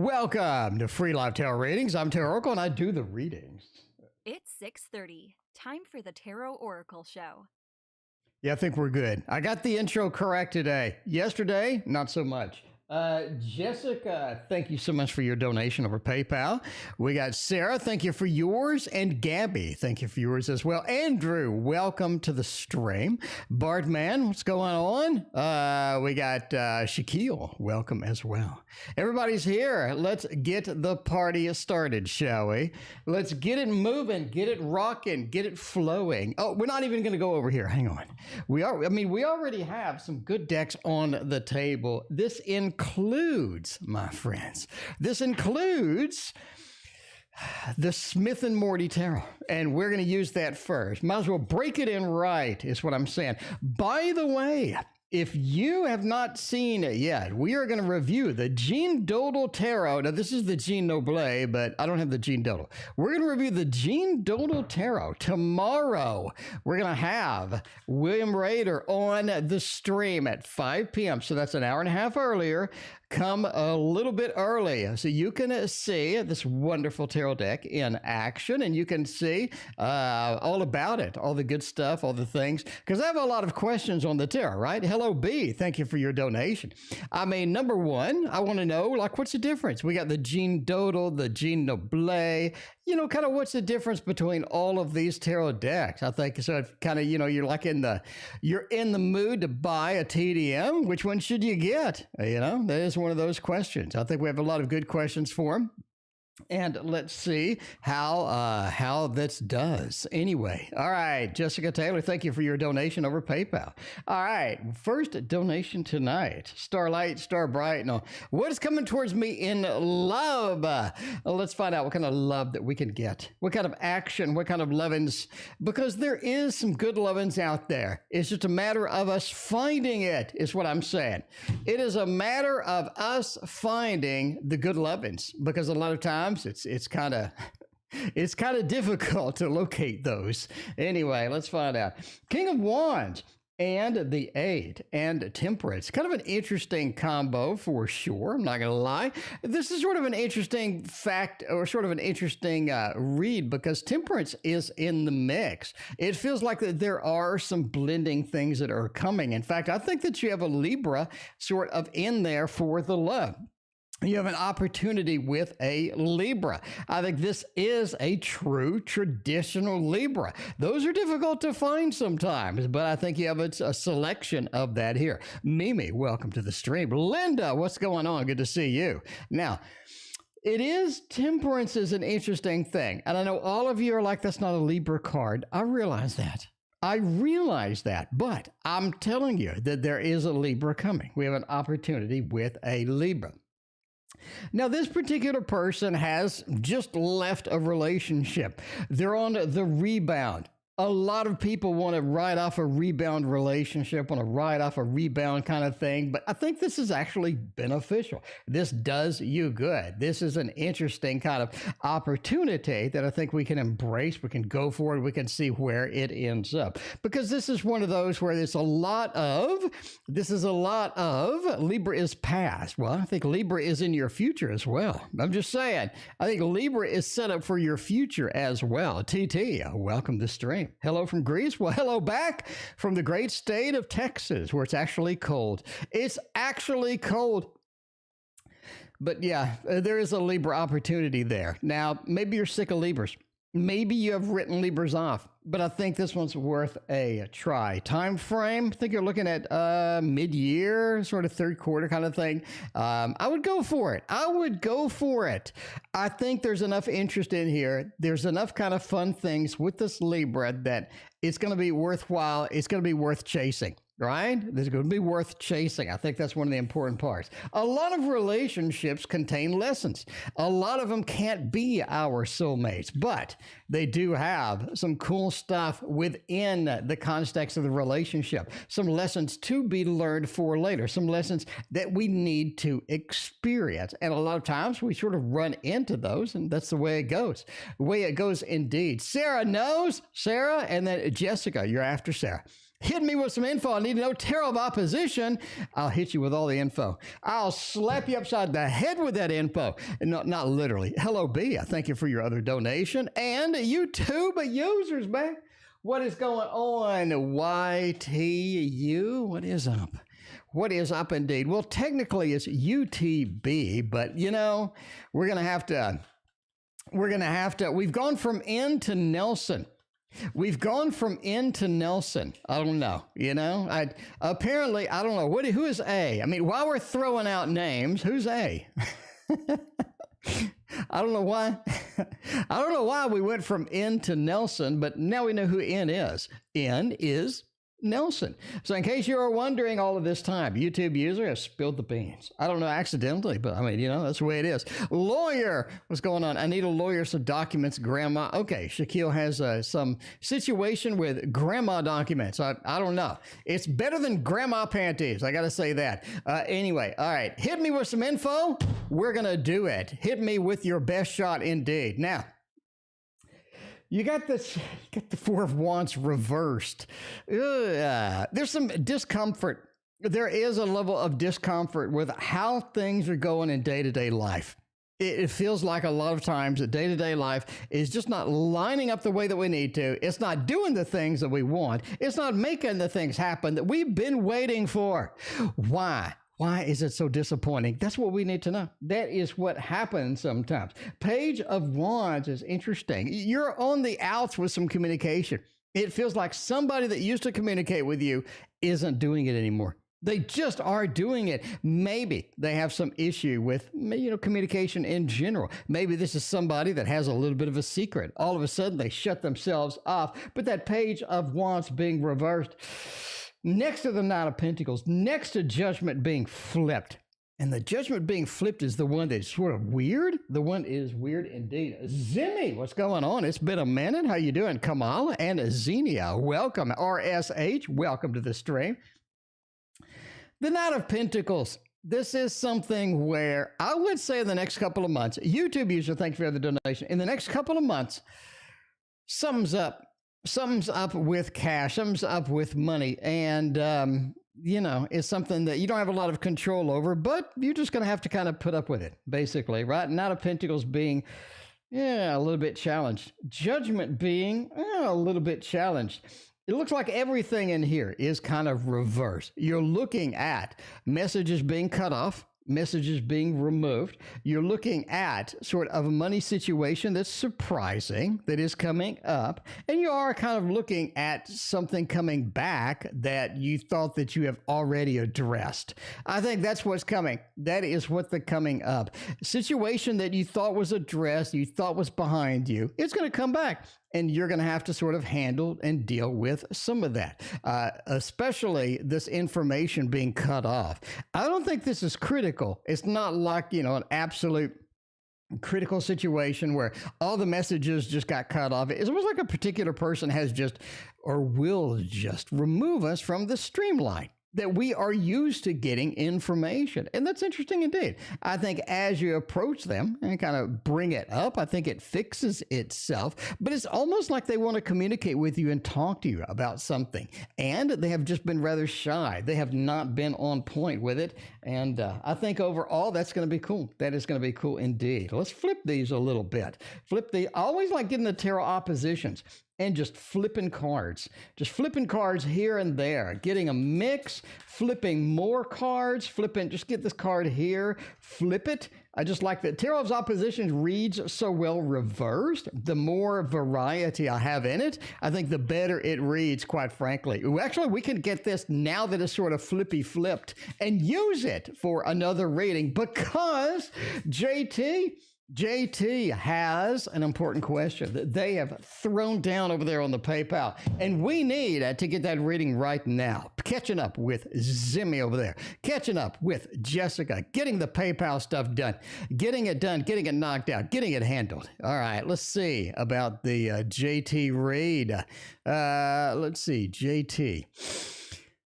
Welcome to Free Live Tarot Readings. I'm Tarot Oracle and I do the readings. It's 6:30. Time for the Tarot Oracle Show. Yeah, I think we're good. I got the intro correct today. Yesterday, not so much. Jessica, thank you so much for your donation over PayPal. We got Sarah, thank you for yours. And Gabby, thank you for yours as well. Andrew, welcome to the stream. Bartman, what's going on? We got Shaquille, welcome as well. Everybody's here. Let's get the party started, shall we? Let's get it moving, get it rocking, get it flowing. Oh, we're not even going to go over here. Hang on. We already have some good decks on the table. This includes, my friends, this includes the Smith and Morty Tarot, and we're going to use that first. Might as well break it in right, is what I'm saying. By the way, if you have not seen it yet, we are going to review the Jean Dodal Tarot. Now, this is the Jean Noble, but I don't have the Jean Dodal. We're going to review the Jean Dodal Tarot tomorrow. We're going to have William Rader on the stream at 5 p.m. So that's an hour and a half earlier. Come a little bit early so you can see this wonderful tarot deck in action, and you can see all about it, all the good stuff, all the things, because I have a lot of questions on the tarot, right? Hello, B. Thank you for your donation. I mean, number one, I want to know, like, what's the difference? We got the Jean Dodal, the Jean Noble, you know, kind of what's the difference between all of these tarot decks? I think so. If kind of, you know, you're in the mood to buy a TDM, which one should you get? You know, that is one of those questions. I think we have a lot of good questions for them. And let's see how this does. Anyway, all right, Jessica Taylor, thank you for your donation over PayPal. All right, first donation tonight. Starlight, Starbright. No, what is coming towards me in love? Let's find out what kind of love that we can get. What kind of action, what kind of lovins, because there is some good lovins out there. It's just a matter of us finding it, is what I'm saying. It is a matter of us finding the good lovins, because a lot of times it's kind of difficult to locate those. Anyway, let's find out. King of Wands and the 8 and Temperance. Kind of an interesting combo for sure. I'm not going to lie. This is sort of an interesting fact, or sort of an interesting read, because Temperance is in the mix. It feels like that there are some blending things that are coming. In fact, I think that you have a Libra sort of in there for the love. You have an opportunity with a Libra. I think this is a true traditional Libra. Those are difficult to find sometimes, but I think you have a selection of that here. Mimi, welcome to the stream. Linda, what's going on? Good to see you. Now, Temperance is an interesting thing. And I know all of you are like, that's not a Libra card. I realize that. But I'm telling you that there is a Libra coming. We have an opportunity with a Libra. Now, this particular person has just left a relationship. They're on the rebound. A lot of people want to write off a rebound relationship, want to write off a rebound kind of thing, but I think this is actually beneficial. This does you good. This is an interesting kind of opportunity that I think we can embrace. We can go for it. We can see where it ends up, because this is one of those where there's a lot of Libra is past. Well, I think Libra is in your future as well. I'm just saying, I think Libra is set up for your future as well. TT, welcome to the stream. Hello from Greece. Well, hello back from the great state of Texas, where it's actually cold. It's actually cold. But yeah, there is a Libra opportunity there. Now, maybe you're sick of Libras. Maybe you have written Libras off, but I think this one's worth a try. Time frame, I think you're looking at mid-year, sort of third quarter kind of thing. I would go for it. I think there's enough interest in here. There's enough kind of fun things with this Libra that it's going to be worthwhile. It's going to be worth chasing. Right? This is going to be worth chasing. I think that's one of the important parts. A lot of relationships contain lessons. A lot of them can't be our soulmates, but they do have some cool stuff within the context of the relationship. Some lessons to be learned for later. Some lessons that we need to experience. And a lot of times we sort of run into those, and that's the way it goes. The way it goes indeed. Sarah knows. Sarah, and then Jessica, you're after Sarah. Hit me with some info. I need to know tarot of opposition. I'll hit you with all the info. I'll slap you upside the head with that info. Not literally. Hello, B. I thank you for your other donation. And YouTube users, man. What is going on? YTU? What is up? What is up indeed? Well, technically it's UTB, but we're going to have to, we've gone from N to Nelson. We've gone from N to Nelson. I don't know, apparently, I don't know. Who is A? I mean, while we're throwing out names, who's A? I don't know why. I don't know why we went from N to Nelson, but now we know who N is. N is Nelson. So in case you were wondering all of this time, YouTube user has spilled the beans. I don't know accidentally, but I mean, that's the way it is. Lawyer, what's going on? I need a lawyer, some documents, grandma. Okay, Shaquille has some situation with grandma documents. I don't know. It's better than grandma panties. I got to say that. Anyway, all right. Hit me with some info. We're going to do it. Hit me with your best shot indeed. Now, you got the Four of Wands reversed. There's some discomfort. There is a level of discomfort with how things are going in day-to-day life. It feels like a lot of times that day-to-day life is just not lining up the way that we need to. It's not doing the things that we want. It's not making the things happen that we've been waiting for. Why? Why is it so disappointing? That's what we need to know. That is what happens sometimes. Page of Wands is interesting. You're on the outs with some communication. It feels like somebody that used to communicate with you isn't doing it anymore. They just are doing it. Maybe they have some issue with, communication in general. Maybe this is somebody that has a little bit of a secret. All of a sudden, they shut themselves off. But that Page of Wands being reversed, next to the Knight of Pentacles, next to Judgment being flipped. And the Judgment being flipped is the one that's sort of weird. The one is weird indeed. Zimmy, what's going on? It's been a minute. How you doing? Kamala and Xenia, welcome. RSH, welcome to the stream. The Knight of Pentacles. This is something where I would say in the next couple of months, YouTube user, thank you for the donation. In the next couple of months, something's up. Something's up with cash, something's up with money, and, it's something that you don't have a lot of control over, but you're just going to have to kind of put up with it, basically, right? Knight of Pentacles being, a little bit challenged. Judgment being, a little bit challenged. It looks like everything in here is kind of reversed. You're looking at messages being cut off, messages being removed. You're looking at sort of a money situation that's surprising, that is coming up. And you are kind of looking at something coming back that you thought that you have already addressed. I think that's what's coming. That is what the coming up. Situation that you thought was addressed, you thought was behind you, it's going to come back. And you're going to have to sort of handle and deal with some of that, especially this information being cut off. I don't think this is critical. It's not like, an absolute critical situation where all the messages just got cut off. It's almost like a particular person has just or will just remove us from the streamline that we are used to getting information. And that's interesting indeed. I think as you approach them and kind of bring it up, I think it fixes itself, but it's almost like they want to communicate with you and talk to you about something. And they have just been rather shy. They have not been on point with it. And I think overall, that's going to be cool. That is going to be cool indeed. Let's flip these a little bit. I always like getting the tarot oppositions and just flipping cards here and there, getting a mix, flipping more cards, just get this card here, flip it. I just like that. Tarot's oppositions reads so well reversed. The more variety I have in it, I think the better it reads, quite frankly. Actually, we can get this now that it's sort of flippy flipped and use it for another reading because JT has an important question that they have thrown down over there on the PayPal, and we need to get that reading right now. Catching up with Zimmy over there, catching up with Jessica, getting the PayPal stuff done, getting it knocked out, getting it handled. All right, let's see about the JT read. Let's see, JT.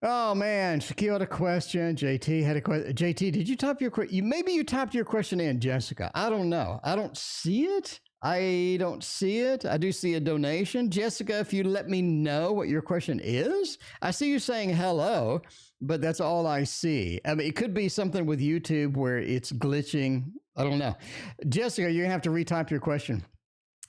Oh man, Shaquille had a question. JT had a question. JT, did you type your question? Maybe you typed your question in, Jessica. I don't know. I don't see it. I don't see it. I do see a donation. Jessica, if you let me know what your question is. I see you saying hello, but that's all I see. I mean, it could be something with YouTube where it's glitching. I don't know. Jessica, you're going to have to retype your question.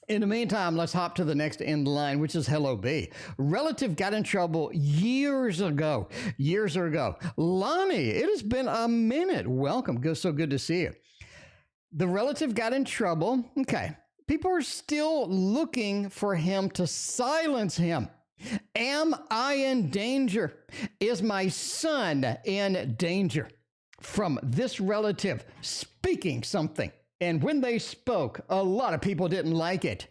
In the meantime, let's hop to the next end line, which is Hello B. Relative got in trouble years ago. Years ago. Lonnie, it has been a minute. Welcome. So good to see you. The relative got in trouble. Okay. People are still looking for him to silence him. Am I in danger? Is my son in danger from this relative speaking something? And when they spoke, a lot of people didn't like it.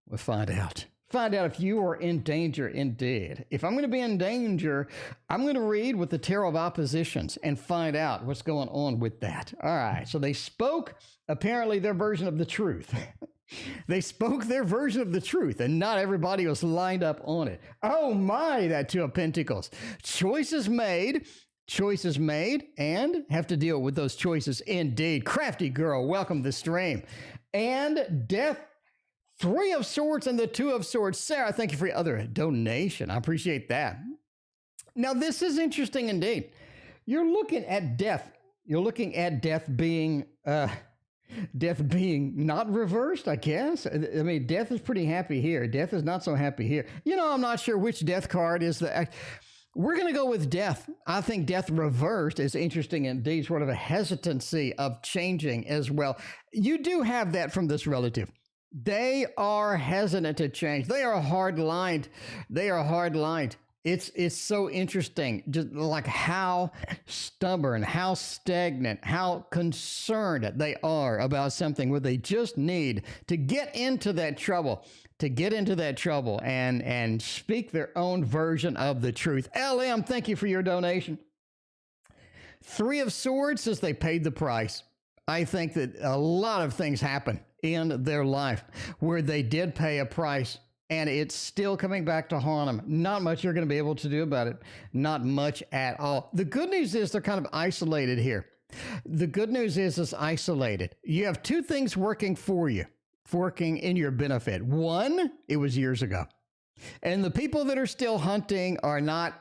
We'll find out. Find out if you are in danger indeed. If I'm going to be in danger, I'm going to read with the Tarot of Oppositions and find out what's going on with that. All right. So they spoke apparently their version of the truth. They spoke their version of the truth, and not everybody was lined up on it. Oh my, that Two of Pentacles. Choices made, and have to deal with those choices indeed. Crafty girl, welcome to the stream. And death, Three of Swords and the Two of Swords. Sarah, thank you for your other donation. I appreciate that. Now, this is interesting indeed. You're looking at death. You're looking at death being not reversed, I guess. I mean, death is pretty happy here. Death is not so happy here. You know, I'm not sure which death card is the... We're going to go with death. I think death reversed is interesting indeed, sort of a hesitancy of changing as well. You do have that from this relative. They are hesitant to change. They are hard-lined. It's so interesting, just like how stubborn, how stagnant, how concerned they are about something where they just need to get into that trouble, and speak their own version of the truth. LM, thank you for your donation. Three of Swords says they paid the price. I think that a lot of things happen in their life where they did pay a price, and it's still coming back to haunt them. Not much you're going to be able to do about it. Not much at all. The good news is they're kind of isolated here. The good news is it's isolated. You have two things working for you, working in your benefit. One, it was years ago. And the people that are still hunting are not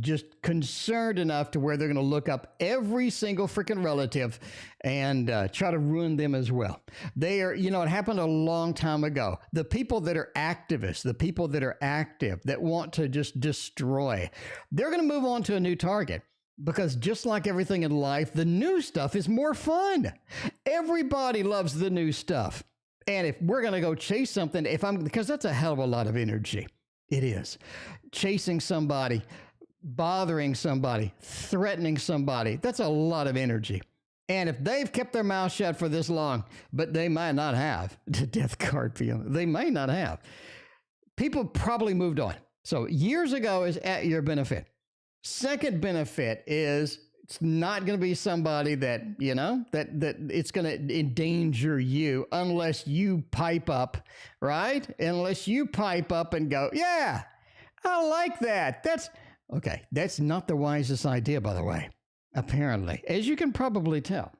just concerned enough to where they're going to look up every single freaking relative and try to ruin them as well. They are, it happened a long time ago. The people that are activists, the people that are active, that want to just destroy, they're going to move on to a new target. Because just like everything in life, the new stuff is more fun. Everybody loves the new stuff. And if we're going to go chase something, because that's a hell of a lot of energy. It is. Chasing somebody, bothering somebody, threatening somebody, that's a lot of energy. And if they've kept their mouth shut for this long, but they might not have, the death card feeling, they may not have. People probably moved on. So years ago is at your benefit. Second benefit is it's not going to be somebody that, that it's going to endanger you unless you pipe up, right? Unless you pipe up and go, yeah, I like that. That's not the wisest idea, by the way, apparently, as you can probably tell.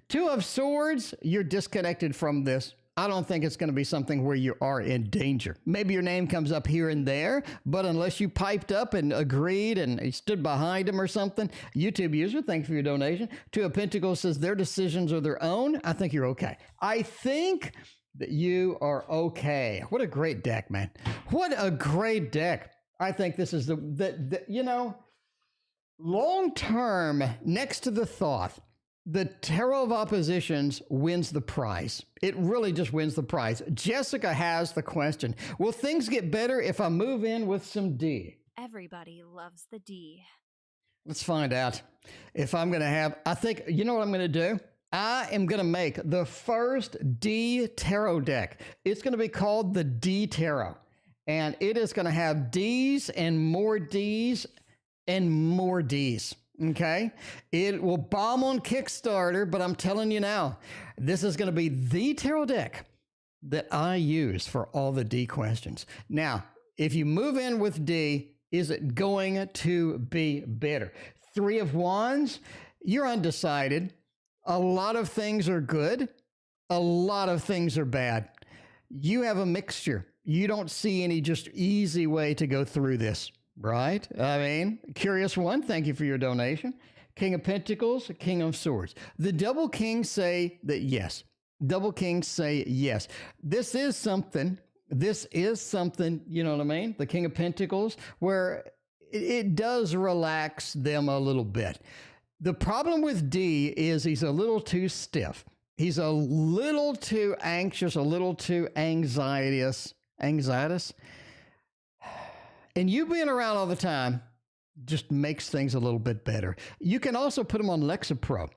Two of Swords, you're disconnected from this. I don't think it's going to be something where you are in danger. Maybe your name comes up here and there, but unless you piped up and agreed and stood behind him or something, YouTube user, thanks for your donation. Two of Pentacles says their decisions are their own. I think you're okay. I think that you are okay. What a great deck, man. What a great deck. I think this is long term, next to the Thoth, the Tarot of Oppositions wins the prize. It really just wins the prize. Jessica has the question. Will things get better if I move in with some D? Everybody loves the D. Let's find out if I'm going to have, I think, you know what I'm going to do? I am going to make the first D tarot deck. It's going to be called the D Tarot. And it is going to have Ds and more Ds and more Ds. Okay, it will bomb on Kickstarter, but I'm telling you now, this is going to be the tarot deck that I use for all the D questions. Now, if you move in with D, is it going to be better? Three of Wands, you're undecided. A lot of things are good. A lot of things are bad. You have a mixture. You don't see any just easy way to go through this, right? I mean, Curious One, thank you for your donation. King of Pentacles, King of Swords. The double kings say that yes. Double kings say yes. This is something, you know what I mean? The King of Pentacles, where it does relax them a little bit. The problem with D is he's a little too stiff. He's a little too anxious, a little too anxietous. And you being around all the time just makes things a little bit better. You can also put him on Lexapro.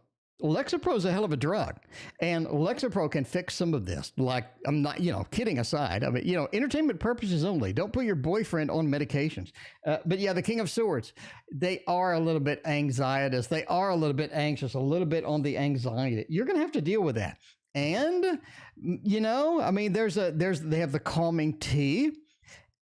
Lexapro is a hell of a drug, and Lexapro can fix some of this. Like, I'm not, kidding aside. I mean, entertainment purposes only. Don't put your boyfriend on medications. But yeah, the King of Swords, they are a little bit anxietous. They are a little bit anxious, a little bit on the anxiety. You're going to have to deal with that. And, they have the calming tea.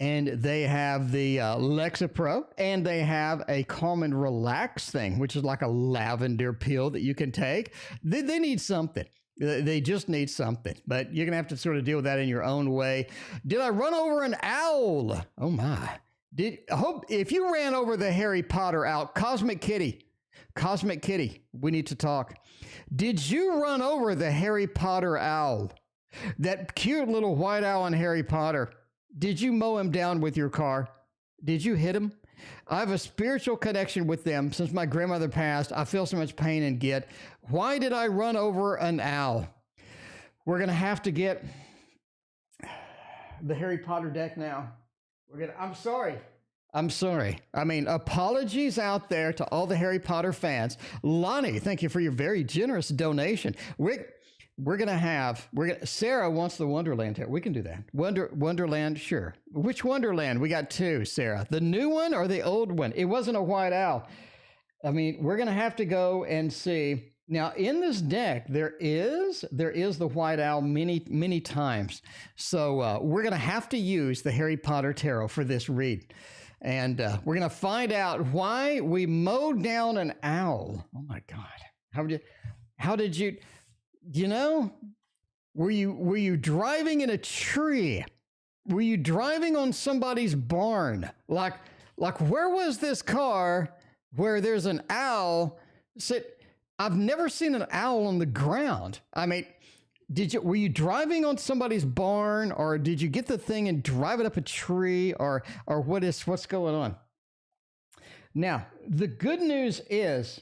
And they have the Lexapro, and they have a calm and relax thing, which is like a lavender pill that you can take. They need something. They just need something. But you're going to have to sort of deal with that in your own way. Did I run over an owl? Oh, my. If you ran over the Harry Potter owl, Cosmic Kitty, we need to talk. Did you run over the Harry Potter owl? That cute little white owl in Harry Potter. Did you mow him down with your car? Did you hit him? I have a spiritual connection with them. Since my grandmother passed, I feel so much pain and guilt. Why did I run over an owl? We're going to have to get the Harry Potter deck now. I'm sorry. I mean, apologies out there to all the Harry Potter fans. Lonnie, thank you for your very generous donation. Sarah wants the Wonderland here. We can do that. Wonderland, sure. Which Wonderland? We got two, Sarah. The new one or the old one? It wasn't a white owl. I mean, we're going to have to go and see. Now, in this deck, there is the white owl many times. So we're going to have to use the Harry Potter Tarot for this read. And we're going to find out why we mowed down an owl. Oh, my God. How did you... were you driving in a tree? Were you driving on somebody's barn? Like where was this car where there's an owl sit? I've never seen an owl on the ground. I mean, were you driving on somebody's barn, or did you get the thing and drive it up a tree, or what's going on? Now, the good news is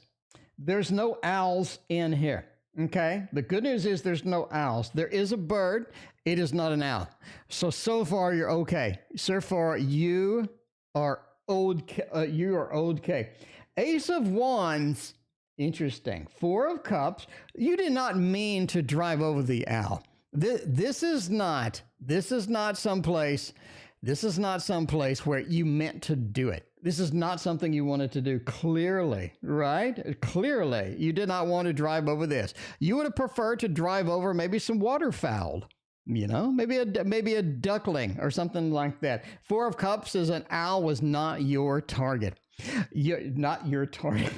there's no owls in here. Okay, the good news is there's no owls. There is a bird. It is not an owl. So far you're okay. So far you are okay. Ace of Wands, interesting. Four of Cups. You did not mean to drive over the owl. This is not someplace where you meant to do it. This is not something you wanted to do. Clearly, right? Clearly, you did not want to drive over this. You would have preferred to drive over maybe some waterfowl, maybe a duckling or something like that. Four of Cups as an owl was not your target. Not your target.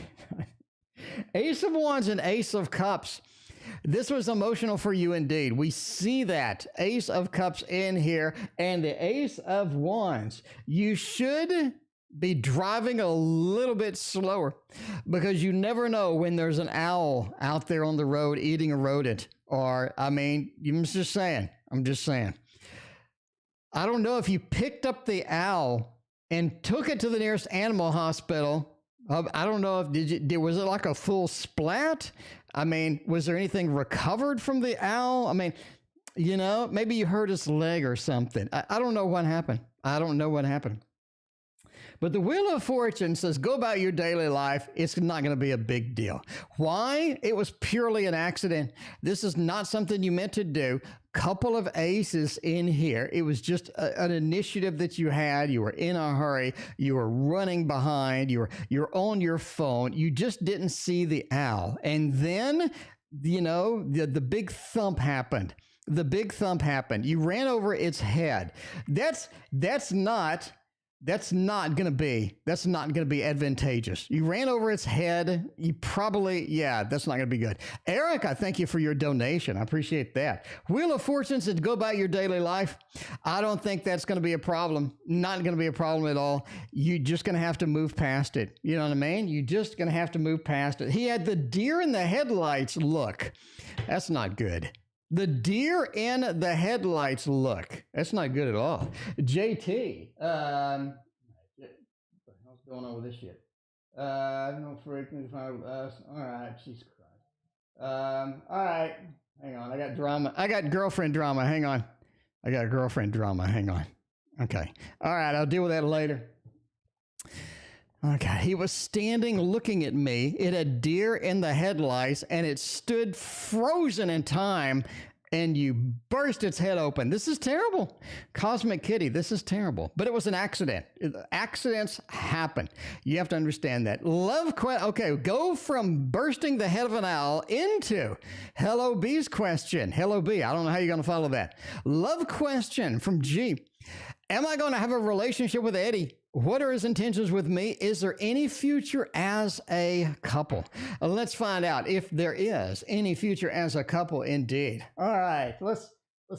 Ace of Wands and Ace of Cups. This was emotional for you indeed. We see that Ace of Cups in here and the Ace of Wands. You should be driving a little bit slower, because you never know when there's an owl out there on the road eating a rodent. Or, I'm just saying. I don't know if you picked up the owl and took it to the nearest animal hospital. I don't know if was it like a full splat? I mean, was there anything recovered from the owl? I mean, maybe you hurt his leg or something. I don't know what happened. But the Wheel of Fortune says, go about your daily life. It's not going to be a big deal. Why? It was purely an accident. This is not something you meant to do. Couple of aces in here. It was just an initiative that you had. You were in a hurry. You were running behind. You're on your phone. You just didn't see the owl. And then, the big thump happened. You ran over its head. That's not that's not going to be advantageous. You ran over its head. You probably, yeah, that's not going to be good. Eric, I thank you for your donation. I appreciate that. Wheel of Fortune said go about your daily life. I don't think that's going to be a problem. Not going to be a problem at all. You're just going to have to move past it. You know what I mean? You're just going to have to move past it. He had the deer in the headlights look. That's not good. The deer in the headlights look. That's not good at all. JT, what the hell's going on with this shit? No freaking. All right, Jesus Christ. All right, hang on. I got drama. I got girlfriend drama. Hang on. I got girlfriend drama. Hang on. Okay. All right, I'll deal with that later. Okay, he was standing looking at me. It had deer in the headlights, and it stood frozen in time, and you burst its head open. This is terrible. Cosmic Kitty, this is terrible. But it was an accident. Accidents happen. You have to understand that. Okay, go from bursting the head of an owl into Hello B's question. Hello B, I don't know how you're going to follow that. Love question from G. Am I going to have a relationship with Eddie? What are his intentions with me? Is there any future as a couple? Let's find out if there is any future as a couple indeed. All right, let's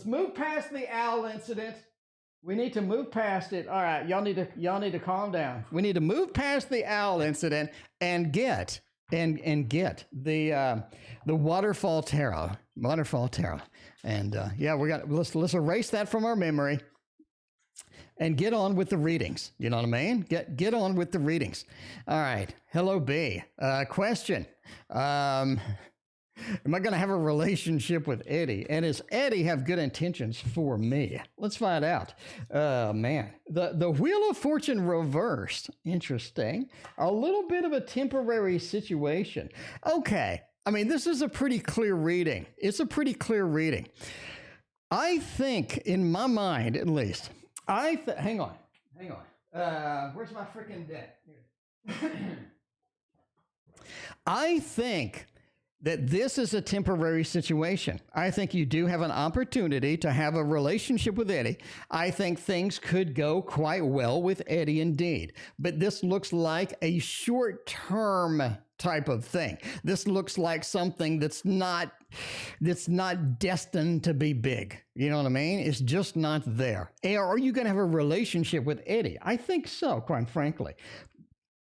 move past the owl incident. We need to move past it. All right, y'all need to calm down. We need to move past the owl incident and get the waterfall tarot. Waterfall tarot. And yeah, let's erase that from our memory. And get on with the readings. You know what I mean? Get on with the readings. All right. Hello, B. Question. Am I going to have a relationship with Eddie? And does Eddie have good intentions for me? Let's find out. Man. The Wheel of Fortune reversed. Interesting. A little bit of a temporary situation. Okay. I mean, this is a pretty clear reading. It's a pretty clear reading. I think, in my mind at least, hang on. Where's my freaking deck? I think that this is a temporary situation. I think you do have an opportunity to have a relationship with Eddie. I think things could go quite well with Eddie indeed. But this looks like a short-term type of thing. This looks like something that's not destined to be big. You know what I mean? It's just not there. Are you going to have a relationship with Eddie? I think so, quite frankly.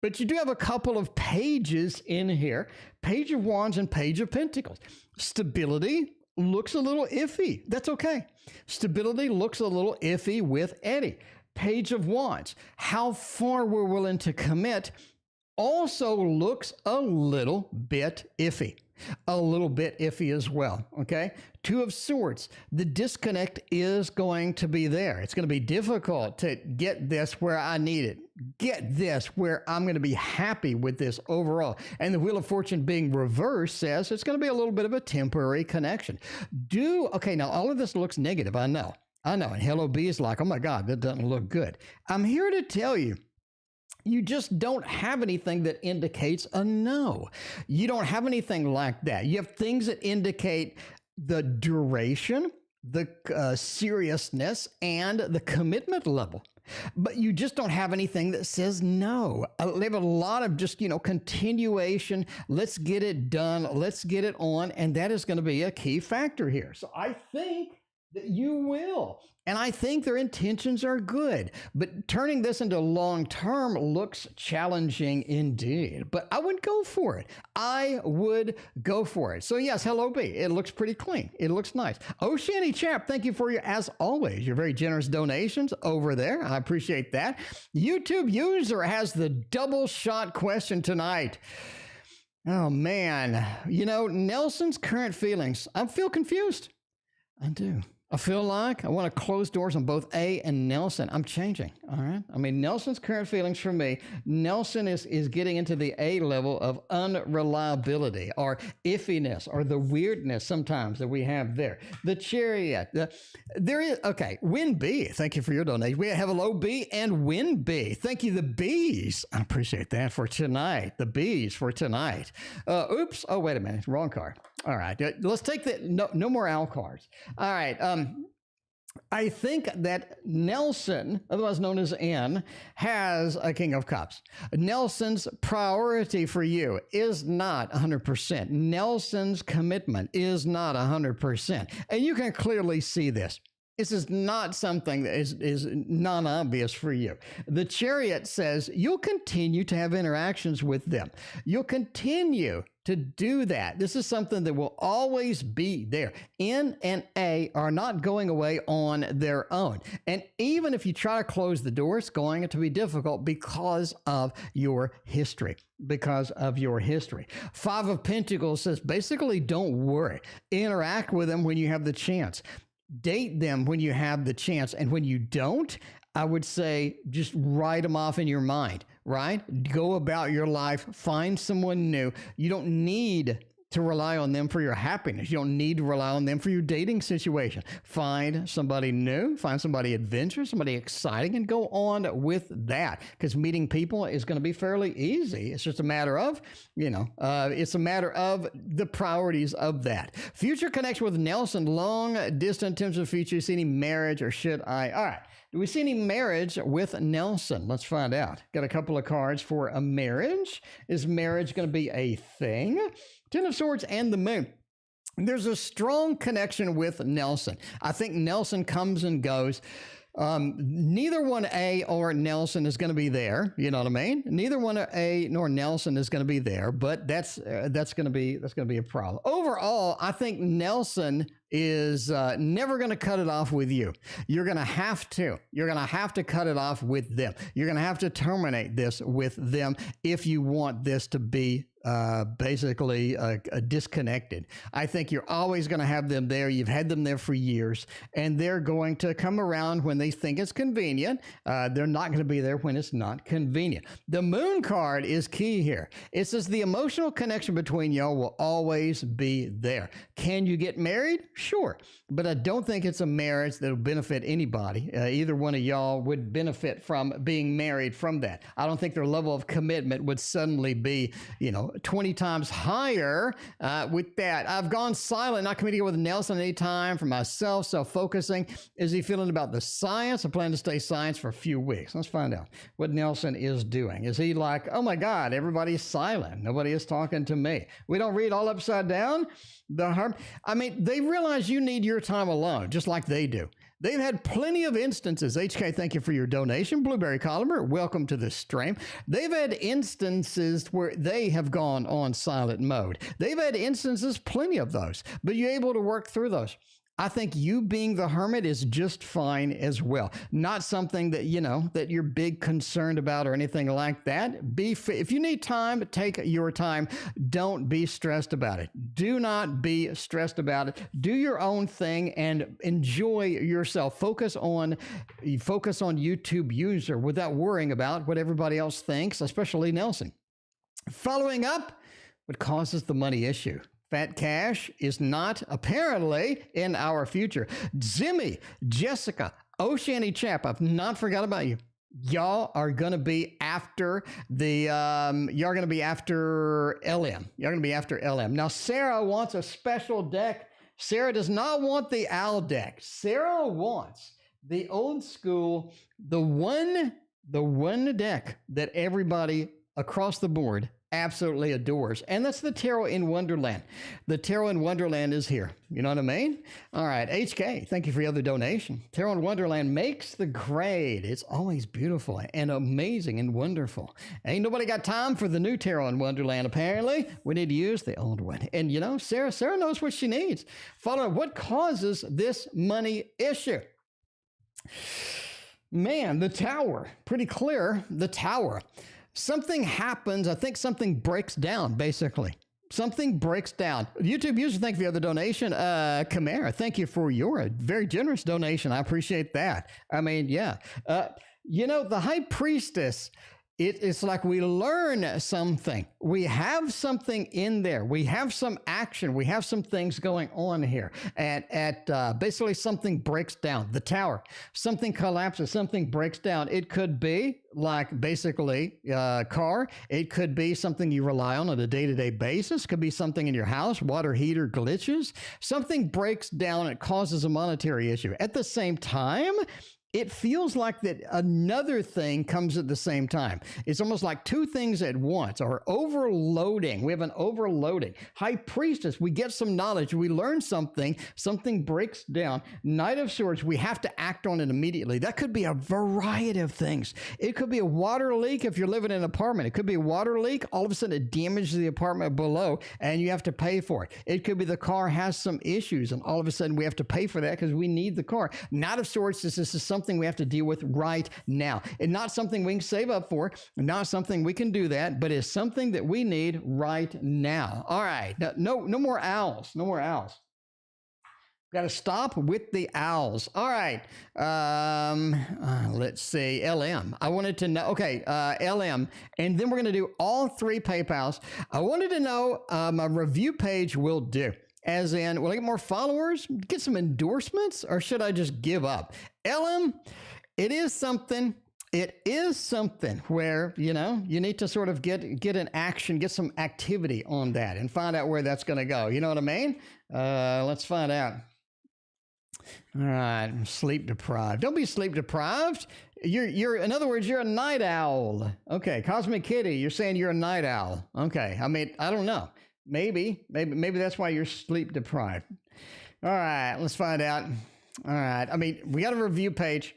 But you do have a couple of pages in here, Page of Wands and Page of Pentacles. Stability looks a little iffy. That's okay. Stability looks a little iffy with Eddie. Page of Wands, how far we're willing to commit also looks a little bit iffy. A little bit iffy as well, okay? Two of Swords, the disconnect is going to be there. It's going to be difficult to get this where I need it. Get this where I'm going to be happy with this overall. And the Wheel of Fortune being reversed says it's going to be a little bit of a temporary connection. Okay, now all of this looks negative, I know. And Hello B is like, oh my God, that doesn't look good. I'm here to tell you, you just don't have anything that indicates a no. You don't have anything like that. You have things that indicate the duration, the seriousness, and the commitment level. But you just don't have anything that says no. They have a lot of just, continuation. Let's get it done. Let's get it on. And that is going to be a key factor here. So I think that you will. And I think their intentions are good. But turning this into long-term looks challenging indeed. But I would go for it. I would go for it. So yes, Hello B. It looks pretty clean. It looks nice. Oceany Chap, thank you for as always, your very generous donations over there. I appreciate that. YouTube user has the double shot question tonight. Oh man. Nelson's current feelings. I feel confused. I do. I feel like I want to close doors on both A and Nelson. I'm changing, all right? I mean, Nelson's current feelings for me, Nelson is getting into the A level of unreliability or iffiness or the weirdness sometimes that we have there. The Chariot. Win B, thank you for your donation. We have Hello B and Win B. Thank you, the B's. I appreciate that for tonight. The B's for tonight. Oops. Oh, wait a minute. Wrong card. All right. Let's take no more owl cards. All right. I think that Nelson, otherwise known as N, has a King of Cups. Nelson's priority for you is not 100%. Nelson's commitment is not 100%. And you can clearly see this. This is not something that is non-obvious for you. The Chariot says you'll continue to have interactions with them. You'll continue to do that. This is something that will always be there. N and A are not going away on their own. And even if you try to close the door, it's going to be difficult because of your history. Because of your history. Five of Pentacles says basically don't worry. Interact with them when you have the chance. Date them when you have the chance. And when you don't, I would say just write them off in your mind, right? Go about your life, find someone new. You don't need to rely on them for your happiness. You don't need to rely on them for your dating situation. Find somebody new, find somebody adventurous, somebody exciting, and go on with that. Because meeting people is going to be fairly easy. It's just a matter of, it's a matter of the priorities of that. Future connection with Nelson, long distant attempts of future. See any marriage or should I? All right. Do we see any marriage with Nelson? Let's find out. Got a couple of cards for a marriage. Is marriage going to be a thing? Ten of Swords and the Moon. There's a strong connection with Nelson. I think Nelson comes and goes. Neither one A or Nelson is going to be there. You know what I mean? Neither one A nor Nelson is going to be there, but that's going to be a problem. Overall, I think Nelson is never going to cut it off with you. You're going to have to. You're going to have to cut it off with them. You're going to have to terminate this with them if you want this to be basically disconnected. I think you're always going to have them there. You've had them there for years, and they're going to come around when they think it's convenient. They're not going to be there when it's not convenient. The Moon card is key here. It says the emotional connection between y'all will always be there. Can you get married? Sure. But I don't think it's a marriage that will benefit anybody. Either one of y'all would benefit from being married from that. I don't think their level of commitment would suddenly be, 20 times higher with that. I've gone silent, not communicating with Nelson any time for myself, self-focusing. Is he feeling about the science? I plan to stay science for a few weeks. Let's find out what Nelson is doing. Is he like, oh my God, everybody's silent. Nobody is talking to me. We don't read all upside down? They realize you need your time alone, just like they do. They've had plenty of instances. HK, thank you for your donation. Blueberry Collimer, welcome to the stream. They've had instances where they have gone on silent mode. They've had instances, plenty of those, but you're able to work through those. I think you being the hermit is just fine as well. Not something that, that you're big concerned about or anything like that. If you need time, take your time. Don't be stressed about it. Do not be stressed about it. Do your own thing and enjoy yourself. Focus on YouTube user without worrying about what everybody else thinks, especially Nelson. Following up, what causes the money issue? Fat cash is not apparently in our future. Zimmy, Jessica, Oceani Chap, I've not forgot about you. Y'all are going to be after LM. You're going to be after LM. Now, Sarah wants a special deck. Sarah does not want the owl deck. Sarah wants the old school, the one deck that everybody across the board absolutely adores. And that's the Tarot in Wonderland. The Tarot in Wonderland is here. You know what I mean? All right. HK, thank you for your other donation. Tarot in Wonderland makes the grade. It's always beautiful and amazing and wonderful. Ain't nobody got time for the new Tarot in Wonderland, apparently. We need to use the old one. And Sarah knows what she needs. Follow what causes this money issue. Man, the Tower. Pretty clear. The Tower. Something happens. I think something breaks down, basically. Something breaks down. YouTube user, thank you for the other donation. Kamara, thank you for your very generous donation. I appreciate that. The High Priestess It's like we learn something. We have something in there. We have some action. We have some things going on here. And basically something breaks down. The tower, something collapses, something breaks down. It could be like basically a car. It could be something you rely on a day-to-day basis. Could be something in your house, water heater glitches. Something breaks down. It causes a monetary issue. At the same time, it feels like that another thing comes at the same time. It's almost like two things at once, or overloading. We have an overloading. High priestess, we get some knowledge. We learn something. Something breaks down. Knight of Swords, we have to act on it immediately. That could be a variety of things. It could be a water leak if you're living in an apartment. It could be a water leak. All of a sudden, it damages the apartment below, and you have to pay for it. It could be the car has some issues, and all of a sudden, we have to pay for that because we need the car. Knight of Swords, this is something we have to deal with right now. And not something we can save up for, not something we can do that, but it's something that we need right now. All right. No more owls. No more owls. Got to stop with the owls. All right. Let's see. LM. I wanted to know. Okay. LM. And then we're going to do all three PayPals. I wanted to know my review page will do. As in, will I get more followers, get some endorsements, or should I just give up? LM, it is something where, you need to sort of get an action, get some activity on that and find out where that's going to go. You know what I mean? Let's find out. All right, I'm sleep deprived. Don't be sleep deprived. You're in other words, you're a night owl. Okay, Cosmic Kitty, you're saying you're a night owl. Okay, I mean, I don't know. Maybe that's why you're sleep deprived. All right, let's find out. All right, I mean, we got a review page.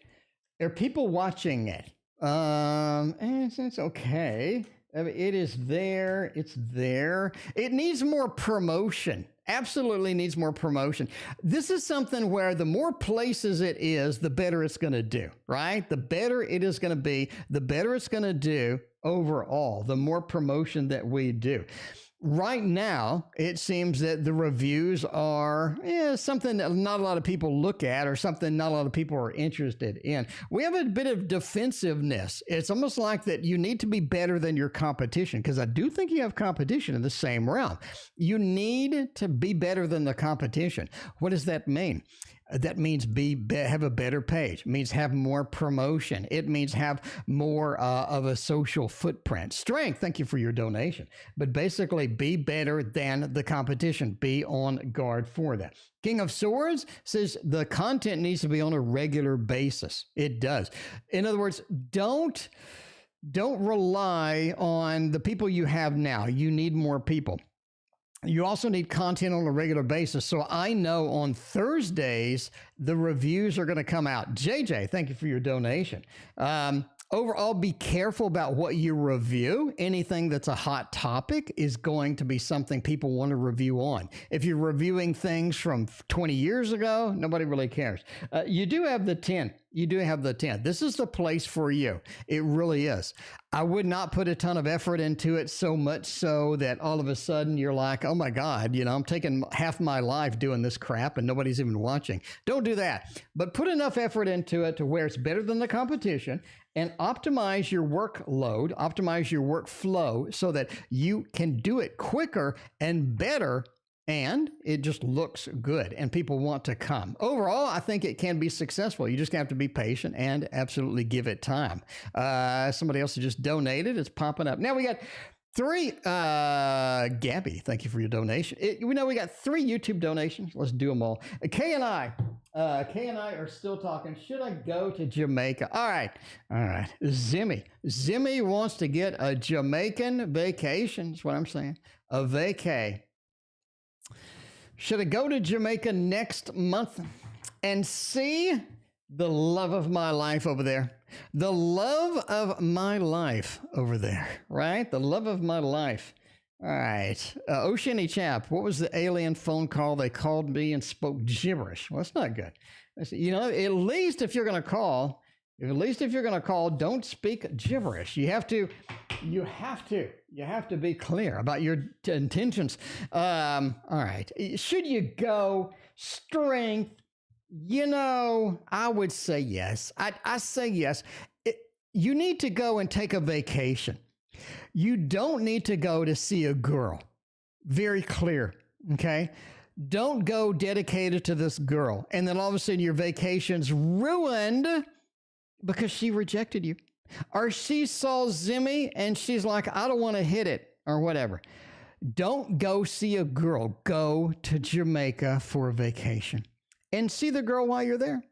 Are people watching it? It's okay. I mean, it is there. It's there. It needs more promotion. Absolutely needs more promotion. This is something where the more places it is, the better it's going to do, right? The better it is going to be, the better it's going to do overall, the more promotion that we do. Right now, it seems that the reviews are something that not a lot of people look at, or something not a lot of people are interested in. We have a bit of defensiveness. It's almost like that you need to be better than your competition, because I do think you have competition in the same realm. You need to be better than the competition. What does that mean? That means have a better page. It means have more promotion. It means have more of a social footprint. Strength, thank you for your donation. But basically, be better than the competition. Be on guard for that. King of Swords says the content needs to be on a regular basis. It does. In other words, don't rely on the people you have now. You need more people. You also need content on a regular basis. So I know on Thursdays, the reviews are going to come out. JJ, thank you for your donation. Overall, be careful about what you review. Anything that's a hot topic is going to be something people want to review on. If you're reviewing things from 20 years ago, nobody really cares. You do have the 10. You do have the 10. This is the place for you. It really is. I would not put a ton of effort into it, so much so that all of a sudden you're like, oh my God, I'm taking half my life doing this crap and nobody's even watching. Don't do that. But put enough effort into it to where it's better than the competition, and optimize your workload, optimize your workflow so that you can do it quicker and better, and it just looks good and people want to come. Overall, I think it can be successful. You just have to be patient and absolutely give it time. Somebody else just donated. It's popping up. Now we got three, Gabby, thank you for your donation. We know we got 3 YouTube donations. Let's do them all. Kay and I are still talking. Should I go to Jamaica? All right. Zimmy wants to get a Jamaican vacation. That's what I'm saying. A vacay. Should I go to Jamaica next month and see the love of my life over there? The love of my life over there, right? The love of my life. All right. Oceany Chap, what was the alien phone call? They called me and spoke gibberish. Well, that's not good. At least if you're going to call, don't speak gibberish. You have to be clear about your intentions. All right. Should you go? Strength? I would say yes. I say yes. you need to go and take a vacation. You don't need to go to see a girl. Very clear, okay? Don't go dedicated to this girl. And then all of a sudden your vacation's ruined because she rejected you. Or she saw Zimmy and she's like, I don't want to hit it or whatever. Don't go see a girl. Go to Jamaica for a vacation and see the girl while you're there.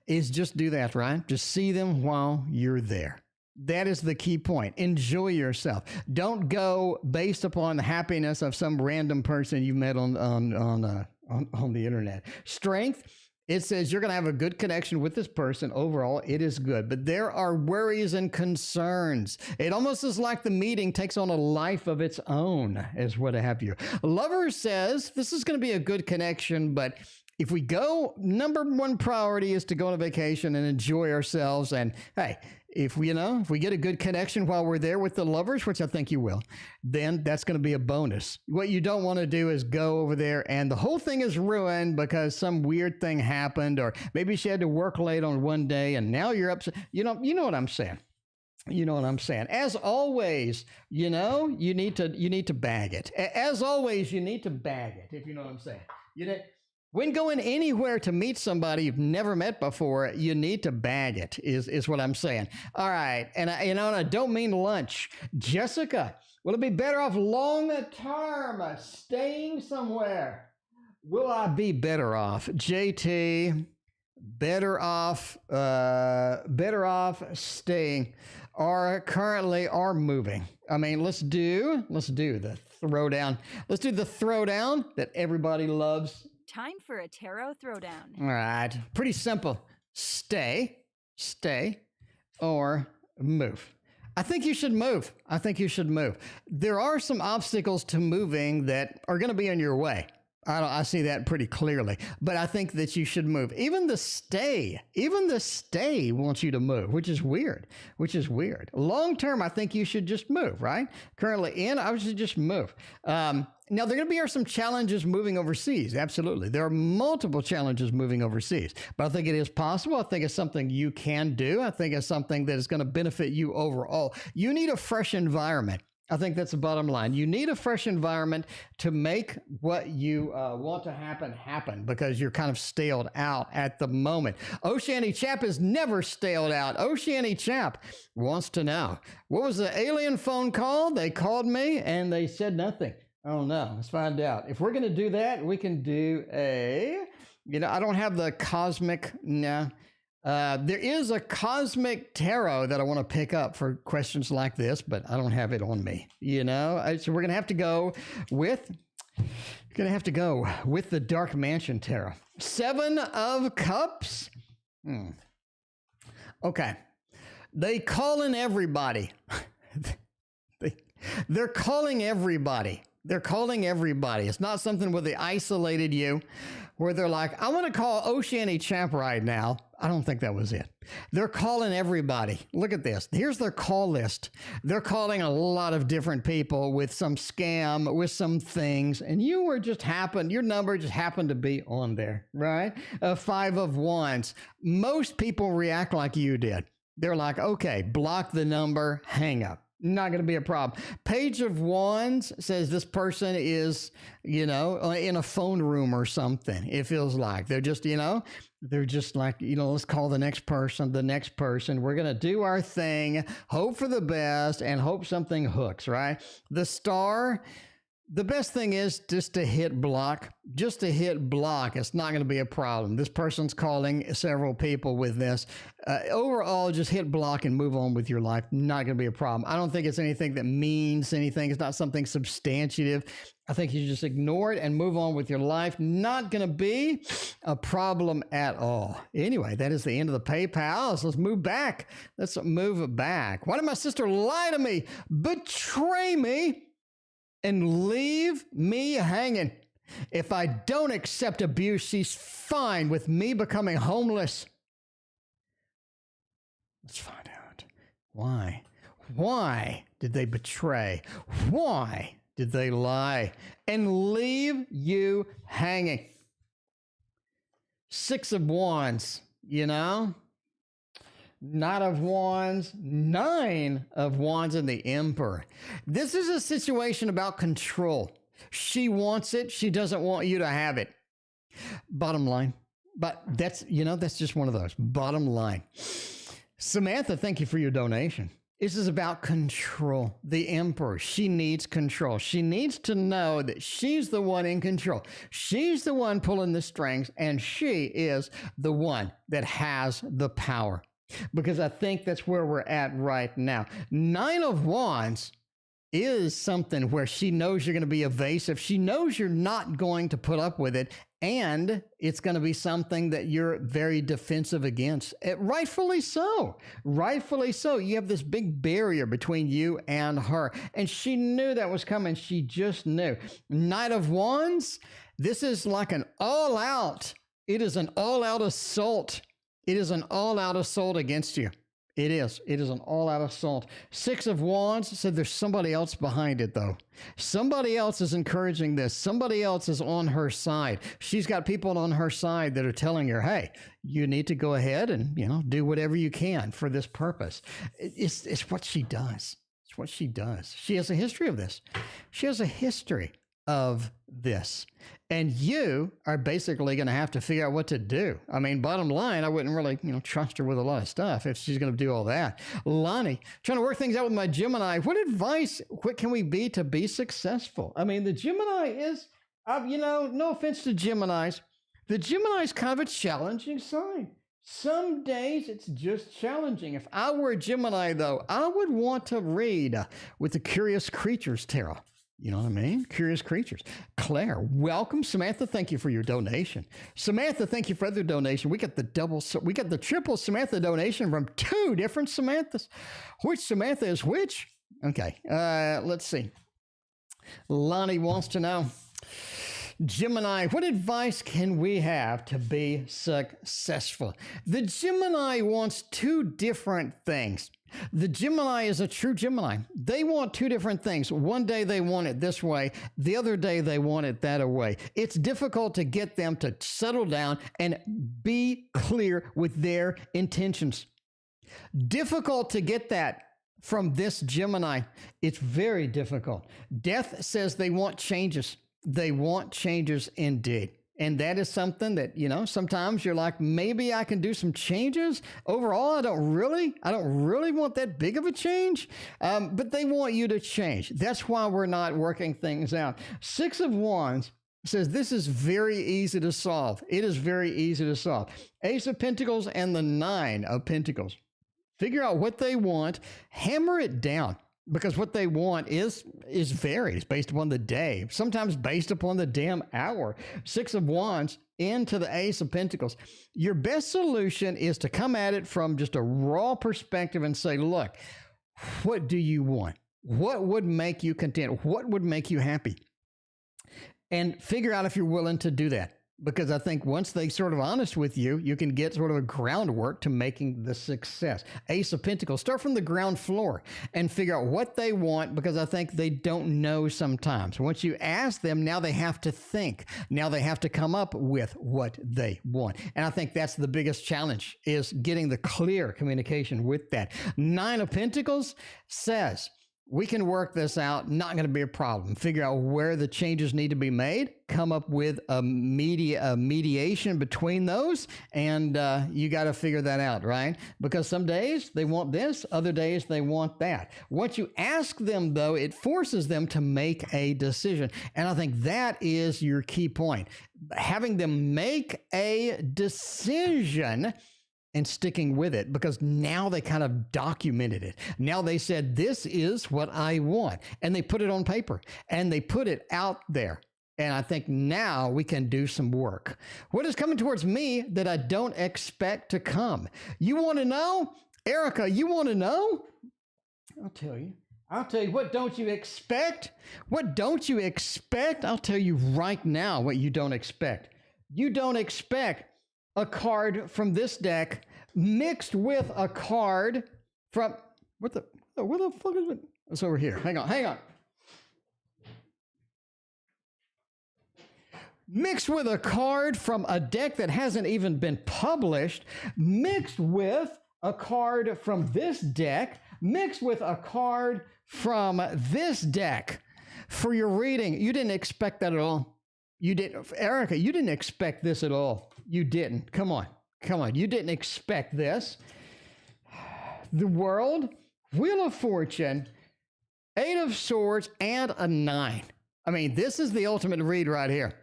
Is just do that, right? Just see them while you're there. That is the key point. Enjoy yourself. Don't go based upon the happiness of some random person you met on the internet. Strength. It says you're going to have a good connection with this person. Overall, it is good. But there are worries and concerns. It almost is like the meeting takes on a life of its own, is what I have here. Lover says this is going to be a good connection, but if we go, number one priority is to go on a vacation and enjoy ourselves. And hey, if we get a good connection while we're there with the lovers, which I think you will, then that's going to be a bonus. What you don't want to do is go over there and the whole thing is ruined because some weird thing happened, or maybe she had to work late on one day and now you're upset. You know what I'm saying. You know what I'm saying? As always, you need to bag it. As always, you need to bag it, if you know what I'm saying. When going anywhere to meet somebody you've never met before, you need to bag it, is what I'm saying. All right. And I don't mean lunch. Jessica, will it be better off long term staying somewhere? Will I be better off? JT, better off staying or currently are moving. I mean, let's do the throwdown. Let's do the throwdown that everybody loves. Time for a tarot throwdown. All right. Pretty simple. Stay, or move. I think you should move. There are some obstacles to moving that are going to be in your way. I see that pretty clearly, but I think that you should move. Even the stay wants you to move, which is weird. Long term, I think you should just move, right? Currently I would just move. Now, there are going to be some challenges moving overseas. Absolutely. There are multiple challenges moving overseas, but I think it is possible. I think it's something you can do. I think it's something that is going to benefit you overall. You need a fresh environment. I think that's the bottom line. You need a fresh environment to make what you want to happen because you're kind of staled out at the moment. Oceani Chap is never staled out. Oceani Chap wants to know, what was the alien phone call? They called me and they said nothing. Oh no, let's find out. If we're going to do that, we can do I don't have the cosmic, no. There is a cosmic tarot that I want to pick up for questions like this, but I don't have it on me, So we're going to have to go with the Dark Mansion Tarot. 7 of Cups. Okay. They call in everybody. They're calling everybody. It's not something where they isolated you, where they're like, I want to call Oceani Champ right now. I don't think that was it. They're calling everybody. Look at this. Here's their call list. They're calling a lot of different people with some scam, with some things, and your number just happened to be on there, right? 5 of Wands. Most people react like you did. They're like, okay, block the number, hang up. Not going to be a problem. Page of Wands says this person is, in a phone room or something. It feels like they're just like, let's call the next person. We're going to do our thing, hope for the best, and hope something hooks, right? The Star. The best thing is just to hit block. It's not going to be a problem. This person's calling several people with this. Overall, just hit block and move on with your life. Not going to be a problem. I don't think it's anything that means anything. It's not something substantive. I think you just ignore it and move on with your life. Not going to be a problem at all. Anyway, that is the end of the PayPal. So let's move back. Why did my sister lie to me, betray me, and leave me hanging? If I don't accept abuse, she's fine with me becoming homeless. Let's find out. Why? Why did they betray? Why did they lie and leave you hanging? 6 of Wands, Knight of Wands, Nine of Wands, and the Emperor. This is a situation about control. She wants it. She doesn't want you to have it. Bottom line. But that's just one of those. Bottom line. Samantha, thank you for your donation. This is about control. The Emperor, she needs control. She needs to know that she's the one in control. She's the one pulling the strings, and she is the one that has the power. Because I think that's where we're at right now. Nine of Wands is something where she knows you're going to be evasive. She knows you're not going to put up with it. And it's going to be something that you're very defensive against. Rightfully so. Rightfully so. You have this big barrier between you and her. And she knew that was coming. She just knew. Knight of Wands, this is like an all-out. It is an all-out assault. It is an all-out assault against you. It is. It is an all-out assault. Six of Wands said there's somebody else behind it, though. Somebody else is encouraging this. Somebody else is on her side. She's got people on her side that are telling her, hey, you need to go ahead and, do whatever you can for this purpose. It's what she does. It's what she does. She has a history of this. She has a history of this. And you are basically going to have to figure out what to do. I mean, bottom line, I wouldn't really, trust her with a lot of stuff if she's going to do all that. Lonnie, trying to work things out with my Gemini. What advice, what can we be to be successful? I mean, the Gemini is, no offense to Geminis. The Gemini is kind of a challenging sign. Some days it's just challenging. If I were a Gemini, though, I would want to read with the Curious Creatures Tarot. You know what I mean? Curious Creatures. Claire, welcome. Samantha, thank you for your donation. Samantha, thank you for the donation. We got the triple Samantha donation from two different Samanthas. Which Samantha is which? Okay, let's see. Lonnie wants to know, Gemini, what advice can we have to be successful? The Gemini wants two different things. The Gemini is a true Gemini. They want two different things. One day they want it this way. The other day they want it that way. It's difficult to get them to settle down and be clear with their intentions. Difficult to get that from this Gemini. It's very difficult. Death says they want changes. They want changes indeed. And that is something that, sometimes you're like, maybe I can do some changes. Overall, I don't really want that big of a change. But they want you to change. That's why we're not working things out. Six of Wands says this is very easy to solve. It is very easy to solve. Ace of Pentacles and the Nine of Pentacles. Figure out what they want, hammer it down. Because what they want is varied. It's based upon the day, sometimes based upon the damn hour. Six of Wands into the Ace of Pentacles. Your best solution is to come at it from just a raw perspective and say, look, what do you want? What would make you content? What would make you happy? And figure out if you're willing to do that. Because I think once they're sort of honest with you, you can get sort of a groundwork to making the success. Ace of Pentacles, start from the ground floor and figure out what they want, because I think they don't know sometimes. Once you ask them, now they have to think. Now they have to come up with what they want. And I think that's the biggest challenge, is getting the clear communication with that. Nine of Pentacles says, we can work this out, not going to be a problem. Figure out where the changes need to be made, come up with a mediation between those, and you got to figure that out, right? Because some days they want this, other days they want that. Once you ask them, though, it forces them to make a decision. And I think that is your key point. Having them make a decision and sticking with it, because now they kind of documented it. Now they said, this is what I want. And they put it on paper and they put it out there. And I think now we can do some work. What is coming towards me that I don't expect to come? You want to know? Erica, you want to know? I'll tell you. What don't you expect? What don't you expect? I'll tell you right now what you don't expect. You don't expect a card from this deck mixed with a card from, where the fuck is it? It's over here. Hang on. Mixed with a card from a deck that hasn't even been published, mixed with a card from this deck mixed with a card from this deck for your reading. You didn't expect that at all. You didn't, Erica, you didn't expect this at all. You didn't. Come on. Come on. You didn't expect this. The World, Wheel of Fortune, Eight of Swords, and a 9. I mean, this is the ultimate read right here.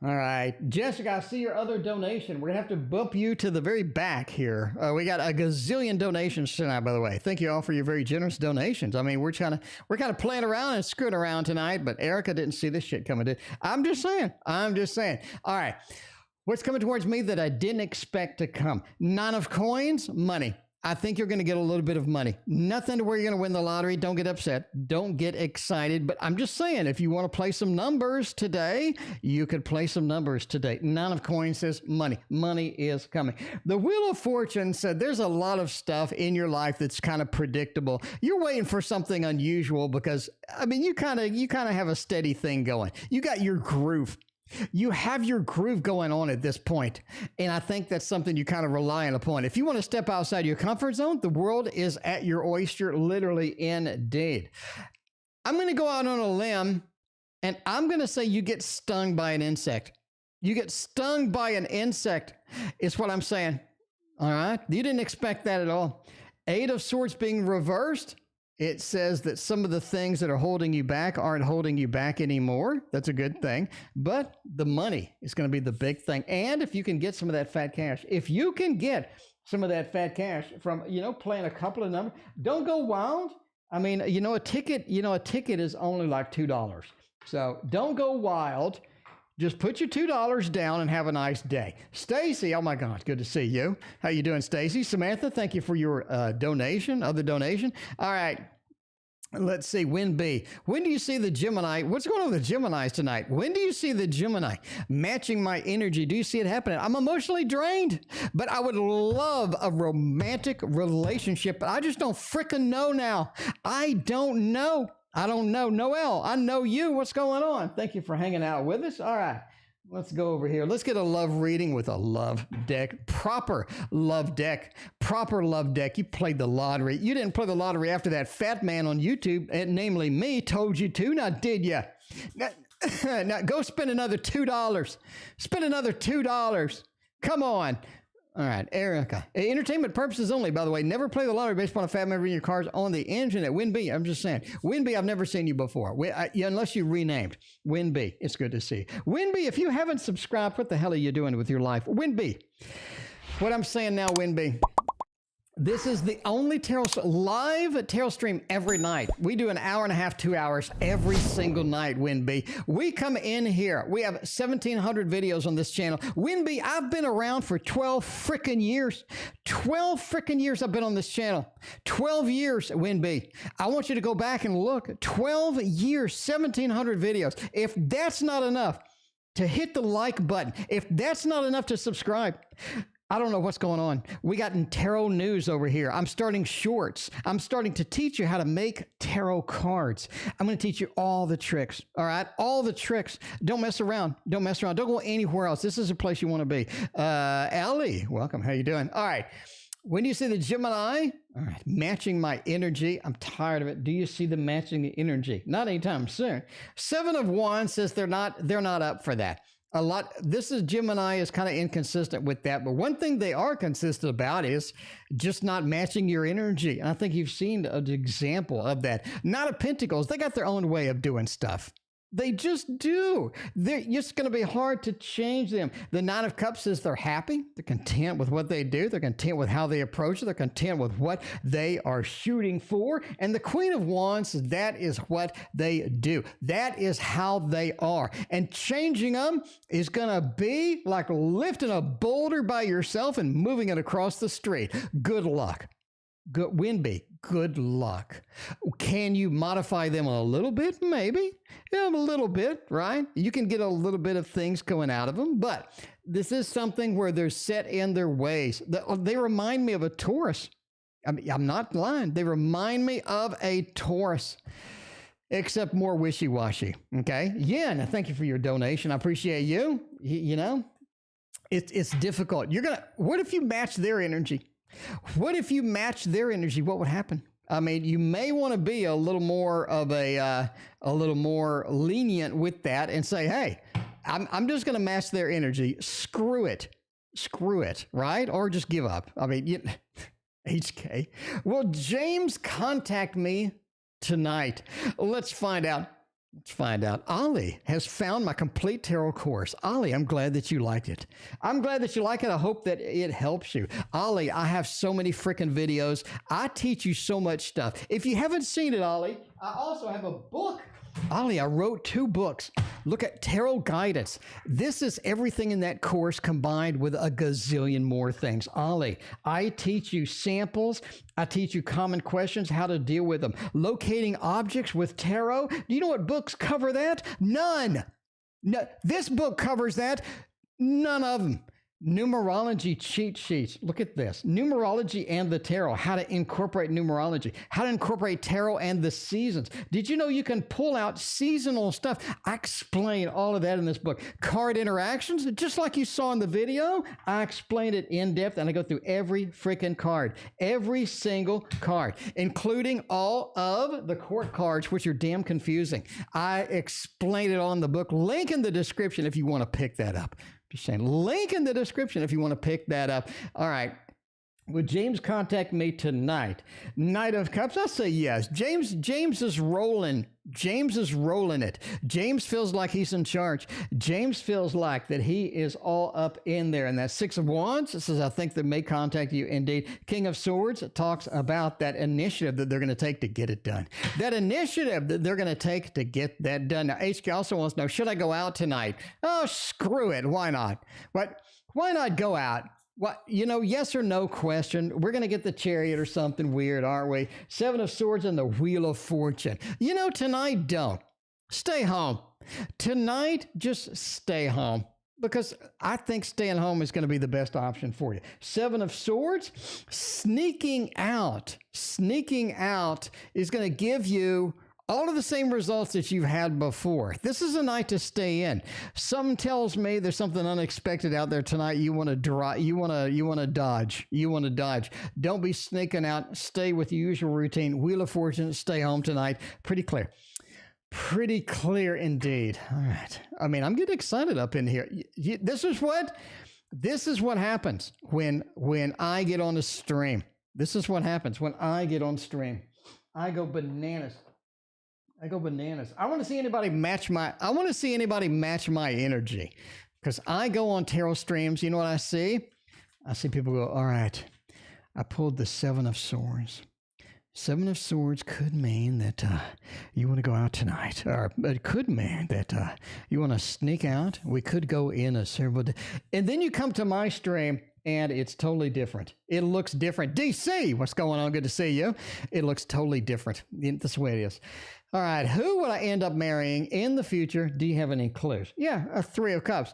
All right, Jessica, I see your other donation. We're gonna have to bump you to the very back here. We got a gazillion donations tonight, by the way. Thank you all for your very generous donations. I mean, we're kind of playing around and screwing around tonight, but Erica didn't see this shit coming. I'm just saying. All right, what's coming towards me that I didn't expect to come? 9 of coins, money. I think you're going to get a little bit of money. Nothing to where you're going to win the lottery. Don't get upset. Don't get excited. But I'm just saying, if you want to play some numbers today, you could play some numbers today. 9 of coins says money. Money is coming. The Wheel of Fortune said there's a lot of stuff in your life that's kind of predictable. You're waiting for something unusual because, I mean, you kind of have a steady thing going. You got your groove. You have your groove going on at this point, and I think that's something you kind of relying upon. If you want to step outside your comfort zone, the world is at your oyster, literally indeed. I'm going to go out on a limb, and I'm going to say you get stung by an insect. You get stung by an insect is what I'm saying. All right? You didn't expect that at all. 8 of Swords being reversed. It says that some of the things that are holding you back aren't holding you back anymore. That's a good thing. But the money is going to be the big thing. And if you can get some of that fat cash, if you can get some of that fat cash from, playing a couple of numbers, don't go wild. I mean, a ticket is only like $2. So don't go wild. Just put your $2 down and have a nice day. Stacy, oh my God, good to see you. How you doing, Stacy? Samantha, thank you for your donation, other donation. All right, let's see, Win B. When do you see the Gemini? What's going on with the Geminis tonight? When do you see the Gemini matching my energy? Do you see it happening? I'm emotionally drained, but I would love a romantic relationship, but I just don't frickin' know now. I don't know. Noel, I know you. What's going on? Thank you for hanging out with us. All right, let's go over here. Let's get a love reading with a love deck. Proper love deck. You played the lottery. You didn't play the lottery after that fat man on YouTube, namely me, told you to. Now, did you? Now go spend another $2. Spend another $2. Come on. All right, Erica. Entertainment purposes only, by the way. Never play the lottery based upon a fat member in your cars on the internet. Win B, I'm just saying. Win B, I've never seen you before. Unless you renamed. Win B, it's good to see. Win B, if you haven't subscribed, what the hell are you doing with your life? Win B. What I'm saying now, Win B. This is the only live tarot stream every night. We do an hour and a half, 2 hours every single night, Winby. We come in here. We have 1,700 videos on this channel. Winby, I've been around for 12 freaking years. 12 freaking years I've been on this channel. 12 years, Winby. I want you to go back and look. 12 years, 1,700 videos. If that's not enough to hit the like button, if that's not enough to subscribe, I don't know what's going on. We got tarot news over here. I'm starting shorts. I'm starting to teach you how to make tarot cards. I'm going to teach you all the tricks. All right? All the tricks. Don't mess around. Don't mess around. Don't go anywhere else. This is a place you want to be. Allie, welcome. How you doing? All right. When do you see the Gemini? All right. Matching my energy. I'm tired of it. Do you see the matching energy? Not anytime soon. 7 of Wands says they're not up for that. Gemini is kind of inconsistent with that, but one thing they are consistent about is just not matching your energy. And I think you've seen an example of that. Knight of Pentacles, they got their own way of doing stuff. They just do. They're just going to be hard to change them. The Nine of Cups says they're happy. They're content with what they do. They're content with how they approach it. They're content with what they are shooting for. And the Queen of Wands, that is what they do. That is how they are. And changing them is going to be like lifting a boulder by yourself and moving it across the street. Good luck. Good Winby, good luck. Can you modify them a little bit? Maybe. Yeah, a little bit, right? You can get a little bit of things going out of them, but this is something where they're set in their ways. They remind me of a Taurus. I mean, I'm not lying. They remind me of a Taurus, except more wishy-washy, okay? Yen, thank you for your donation. I appreciate you. You know, it's difficult. What if you match their energy? What if you match their energy? What would happen? I mean, you may want to be a little more of a little more lenient with that and say, hey, I'm just going to match their energy. Screw it, right? Or just give up. I mean, HK. Will James contact me tonight? Let's find out. Ollie has found my complete tarot course. Ollie, I'm glad that you liked it. I hope that it helps you. Ollie, I have so many freaking videos. I teach you so much stuff. If you haven't seen it, Ollie, I also have a book. Ollie, I wrote 2 books. Look at tarot guidance. This is everything in that course combined with a gazillion more things. Ollie, I teach you samples. I teach you common questions, how to deal with them. Locating objects with tarot. Do you know what books cover that? None. No, this book covers that. None of them. Numerology cheat sheets. Look at this. Numerology and the tarot. How to incorporate numerology. How to incorporate tarot and the seasons. Did you know you can pull out seasonal stuff? I explain all of that in this book. Card interactions, just like you saw in the video. I explain it in depth and I go through every freaking card. Every single card, including all of the court cards, which are damn confusing. I explain it all in the book. Link in the description if you want to pick that up. Just saying, link in the description if you want to pick that up. All right. Would James contact me tonight? Knight of Cups, I'll say yes. James is rolling. James is rolling it. James feels like he's in charge. James feels like that he is all up in there. And that 6 of Wands, it says, I think they may contact you indeed. King of Swords talks about that initiative that they're going to take to get it done. That initiative that they're going to take to get that done. Now, HK also wants to know, should I go out tonight? Oh, screw it. Why not? What? Why not go out? What, yes or no question. We're going to get the Chariot or something weird, aren't we? 7 of Swords and the Wheel of Fortune. Tonight, don't. Stay home. Tonight, just stay home. Because I think staying home is going to be the best option for you. 7 of Swords, sneaking out. Sneaking out is going to give you all of the same results that you've had before. This is a night to stay in. Something tells me there's something unexpected out there tonight. You want to dodge. Don't be sneaking out. Stay with the usual routine. Wheel of Fortune, stay home tonight. Pretty clear. Pretty clear indeed. All right. I mean, I'm getting excited up in here. This is what happens when I get on the stream. This is what happens when I get on stream. I go bananas. I want to see anybody match my energy, because I go on tarot streams. You know what I see? I see people go, all right, I pulled the 7 of Swords. 7 of Swords could mean that you want to go out tonight, or it could mean that you want to sneak out. We could go in a several days. And then you come to my stream and it's totally different. It looks different. DC, what's going on? Good to see you. It looks totally different. That's the way it is. All right, who would I end up marrying in the future? Do you have any clues? Yeah, a 3 of Cups.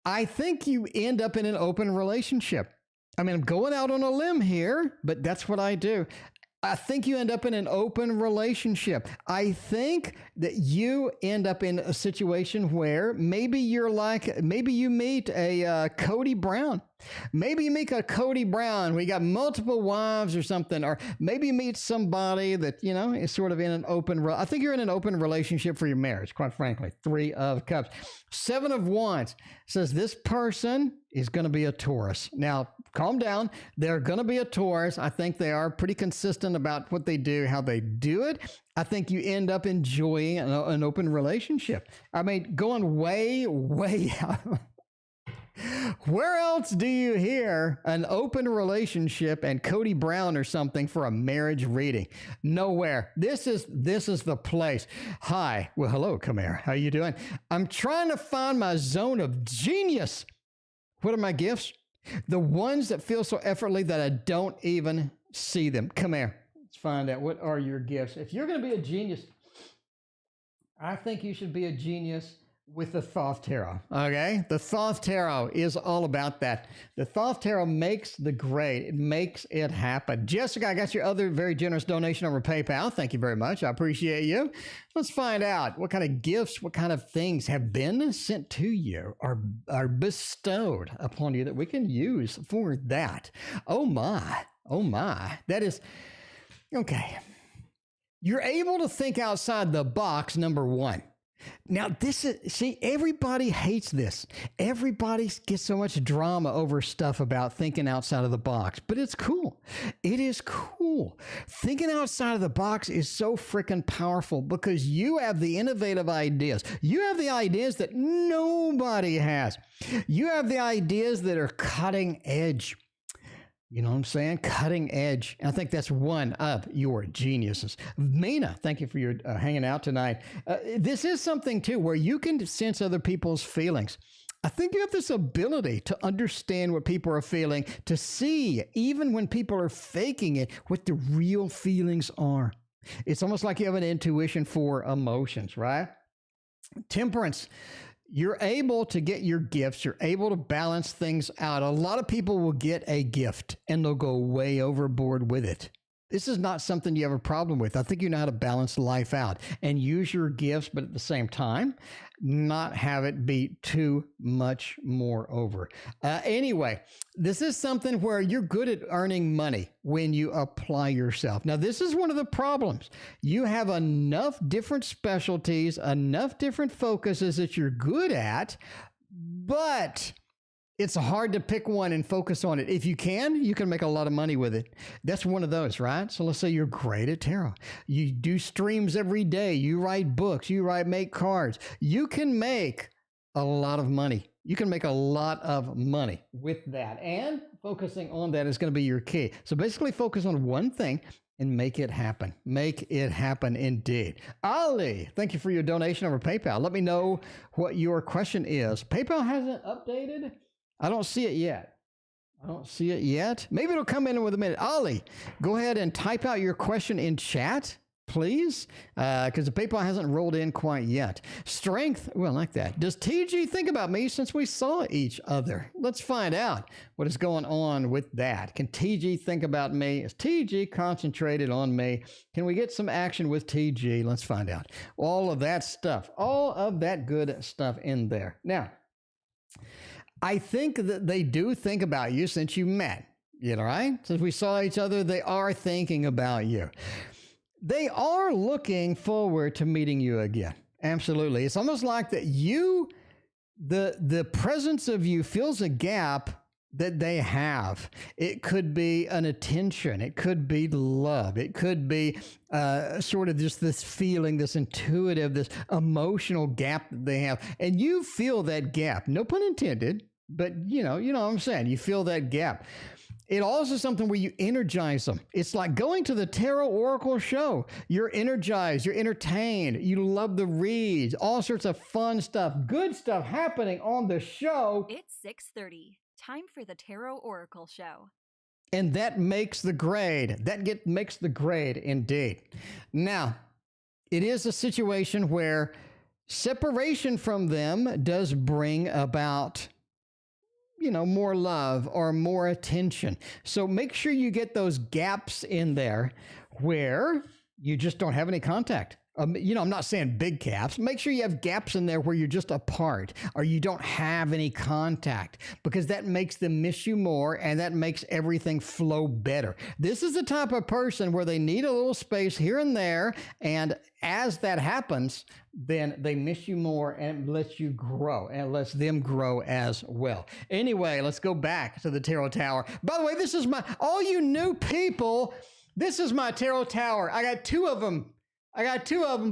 I think you end up in an open relationship. I mean, I'm going out on a limb here, but that's what I do. I think you end up in an open relationship. I think that you end up in a situation where maybe you meet a Cody Brown. Maybe you meet a Cody Brown. We got multiple wives or something, or maybe you meet somebody that, is sort of in an I think you're in an open relationship for your marriage, quite frankly. 3 of Cups. 7 of Wands says this person is going to be a Taurus. Now, calm down. They're going to be a Taurus. I think they are pretty consistent about what they do, how they do it. I think you end up enjoying an open relationship. I mean, going way, way out. Where else do you hear an open relationship and Cody Brown or something for a marriage reading? Nowhere. This is the place. Hi. Well, hello, Khmer. How you doing? I'm trying to find my zone of genius. What are my gifts? The ones that feel so effortlessly that I don't even see them. Come here. Let's find out. What are your gifts? If you're going to be a genius, I think you should be a genius with the Thoth Tarot. Okay, the Thoth Tarot is all about that. The Thoth Tarot makes the grade. It makes it happen. Jessica, I got your other very generous donation over PayPal. Thank you very much. I appreciate you. Let's find out what kind of gifts, what kind of things have been sent to you or are bestowed upon you that we can use for that. Oh my, oh my. That is okay. You're able to think outside the box, number one. Now, this is, see, everybody hates this. Everybody gets so much drama over stuff about thinking outside of the box, but it's cool. It is cool. Thinking outside of the box is so freaking powerful because you have the innovative ideas. You have the ideas that nobody has. You have the ideas that are cutting edge. You know what I'm saying? Cutting edge. I think that's one of your geniuses. Mina, thank you for your hanging out tonight. This is something, too, where you can sense other people's feelings. I think you have this ability to understand what people are feeling, to see, even when people are faking it, what the real feelings are. It's almost like you have an intuition for emotions, right? Temperance. You're able to get your gifts. You're able to balance things out. A lot of people will get a gift and they'll go way overboard with it. This is not something you have a problem with. I think you know how to balance life out and use your gifts, but at the same time, not have it be too much more over. Anyway, this is something where you're good at earning money when you apply yourself. Now, this is one of the problems. You have enough different specialties, enough different focuses that you're good at, but it's hard to pick one and focus on it. If you can make a lot of money with it. That's one of those, right? So let's say you're great at tarot. You do streams every day. You write books. You make cards. You can make a lot of money. You can make a lot of money with that. And focusing on that is going to be your key. So basically focus on one thing and make it happen. Make it happen indeed. Ali, thank you for your donation over PayPal. Let me know what your question is. PayPal hasn't updated. I don't see it yet. Maybe it'll come in with a minute. Ali, go ahead and type out your question in chat, please, because the PayPal hasn't rolled in quite yet. Strength, well, I like that. Does TG think about me since we saw each other? Let's find out what is going on with that. Can TG think about me? Is TG concentrated on me? Can we get some action with TG? Let's find out. All of that stuff, all of that good stuff in there. Now, I think that they do think about you since you met, right? Since we saw each other, they are thinking about you. They are looking forward to meeting you again. Absolutely. It's almost like that the presence of you fills a gap that they have. It could be an attention. It could be love. It could be sort of just this feeling, this intuitive, this emotional gap that they have. And you feel that gap. No pun intended, but you know what I'm saying? You feel that gap. It also is something where you energize them. It's like going to the Tarot Oracle show. You're energized. You're entertained. You love the reads. All sorts of fun stuff, good stuff happening on the show. It's 6:30. Time for the Tarot Oracle show. And that makes the grade. Makes the grade indeed. Now, it is a situation where separation from them does bring about more love or more attention. So make sure you get those gaps in there where you just don't have any contact. I'm not saying big gaps. Make sure you have gaps in there where you're just apart or you don't have any contact, because that makes them miss you more and that makes everything flow better. This is the type of person where they need a little space here and there. And as that happens, then they miss you more and lets you grow and lets them grow as well. Anyway, let's go back to the Tarot Tower. By the way, this is all you new people, this is my Tarot Tower. I got two of them,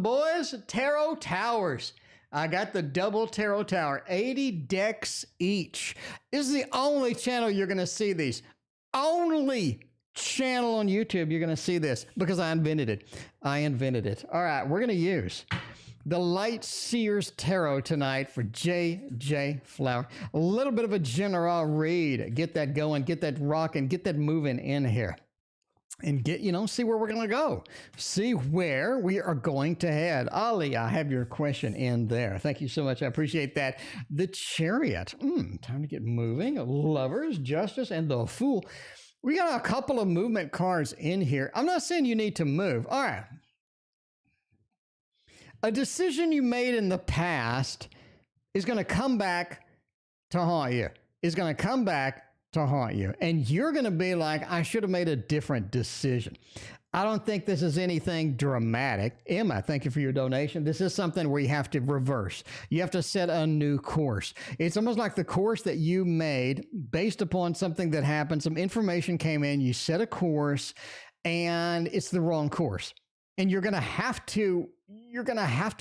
boys. Tarot Towers. I got the double Tarot Tower, 80 decks each. This is the only channel you're going to see these. Only channel on YouTube you're going to see this, because I invented it. All right, we're going to use the Light Seers Tarot tonight for J.J. Flower. A little bit of a general read. Get that going, get that rocking, get that moving in here. and get, see where we're going to go, see where we are going to head. Ali, I have your question in there. Thank you so much. I appreciate that. The Chariot, time to get moving. Lovers, Justice, and the Fool. We got a couple of movement cards in here. I'm not saying you need to move. All right. A decision you made in the past is going to come back to haunt you. Is going to come back to haunt you. And you're going to be like, I should have made a different decision. I don't think this is anything dramatic. Emma, thank you for your donation. This is something where you have to reverse. You have to set a new course. It's almost like the course that you made based upon something that happened. Some information came in, you set a course, and it's the wrong course. And you're going to have to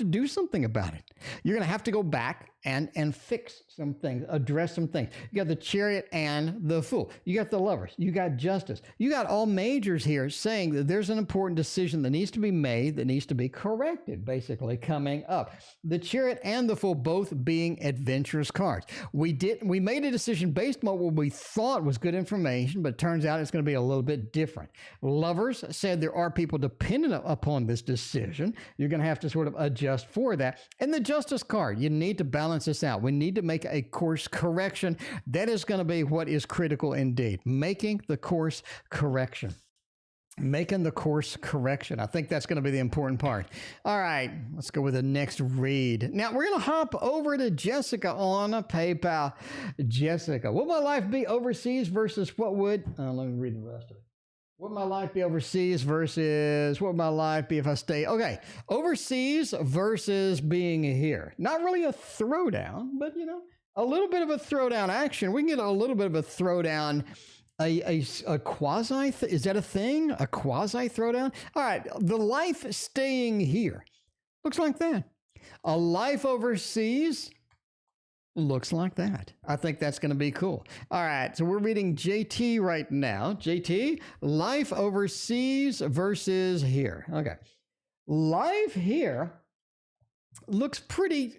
do something about it. You're going to have to go back and fix some things, address some things. You got the Chariot and the Fool. You got the Lovers. You got Justice. You got all majors here saying that there's an important decision that needs to be made, that needs to be corrected, basically, coming up. The Chariot and the Fool both being adventurous cards. We made a decision based on what we thought was good information, but it turns out it's going to be a little bit different. Lovers said there are people dependent upon this decision. You're going to have to sort of adjust for that. And the Justice card, you need to balance this out. We need to make a course correction. That is going to be what is critical indeed. Making the course correction. Making the course correction. I think that's going to be the important part. All right, let's go with the next read. Now, we're going to hop over to Jessica on PayPal. Jessica, will my life be overseas versus what would... let me read the rest of it. What would my life be overseas versus what would my life be if I stay? Okay, overseas versus being here. Not really a throwdown, but, a little bit of a throwdown action. We can get a little bit of a throwdown, a quasi, is that a thing? A quasi throwdown? All right, the life staying here looks like that. A life overseas looks like that. I think that's going to be cool. All right, so we're reading JT right now. JT, life overseas versus here. Okay. Life here looks pretty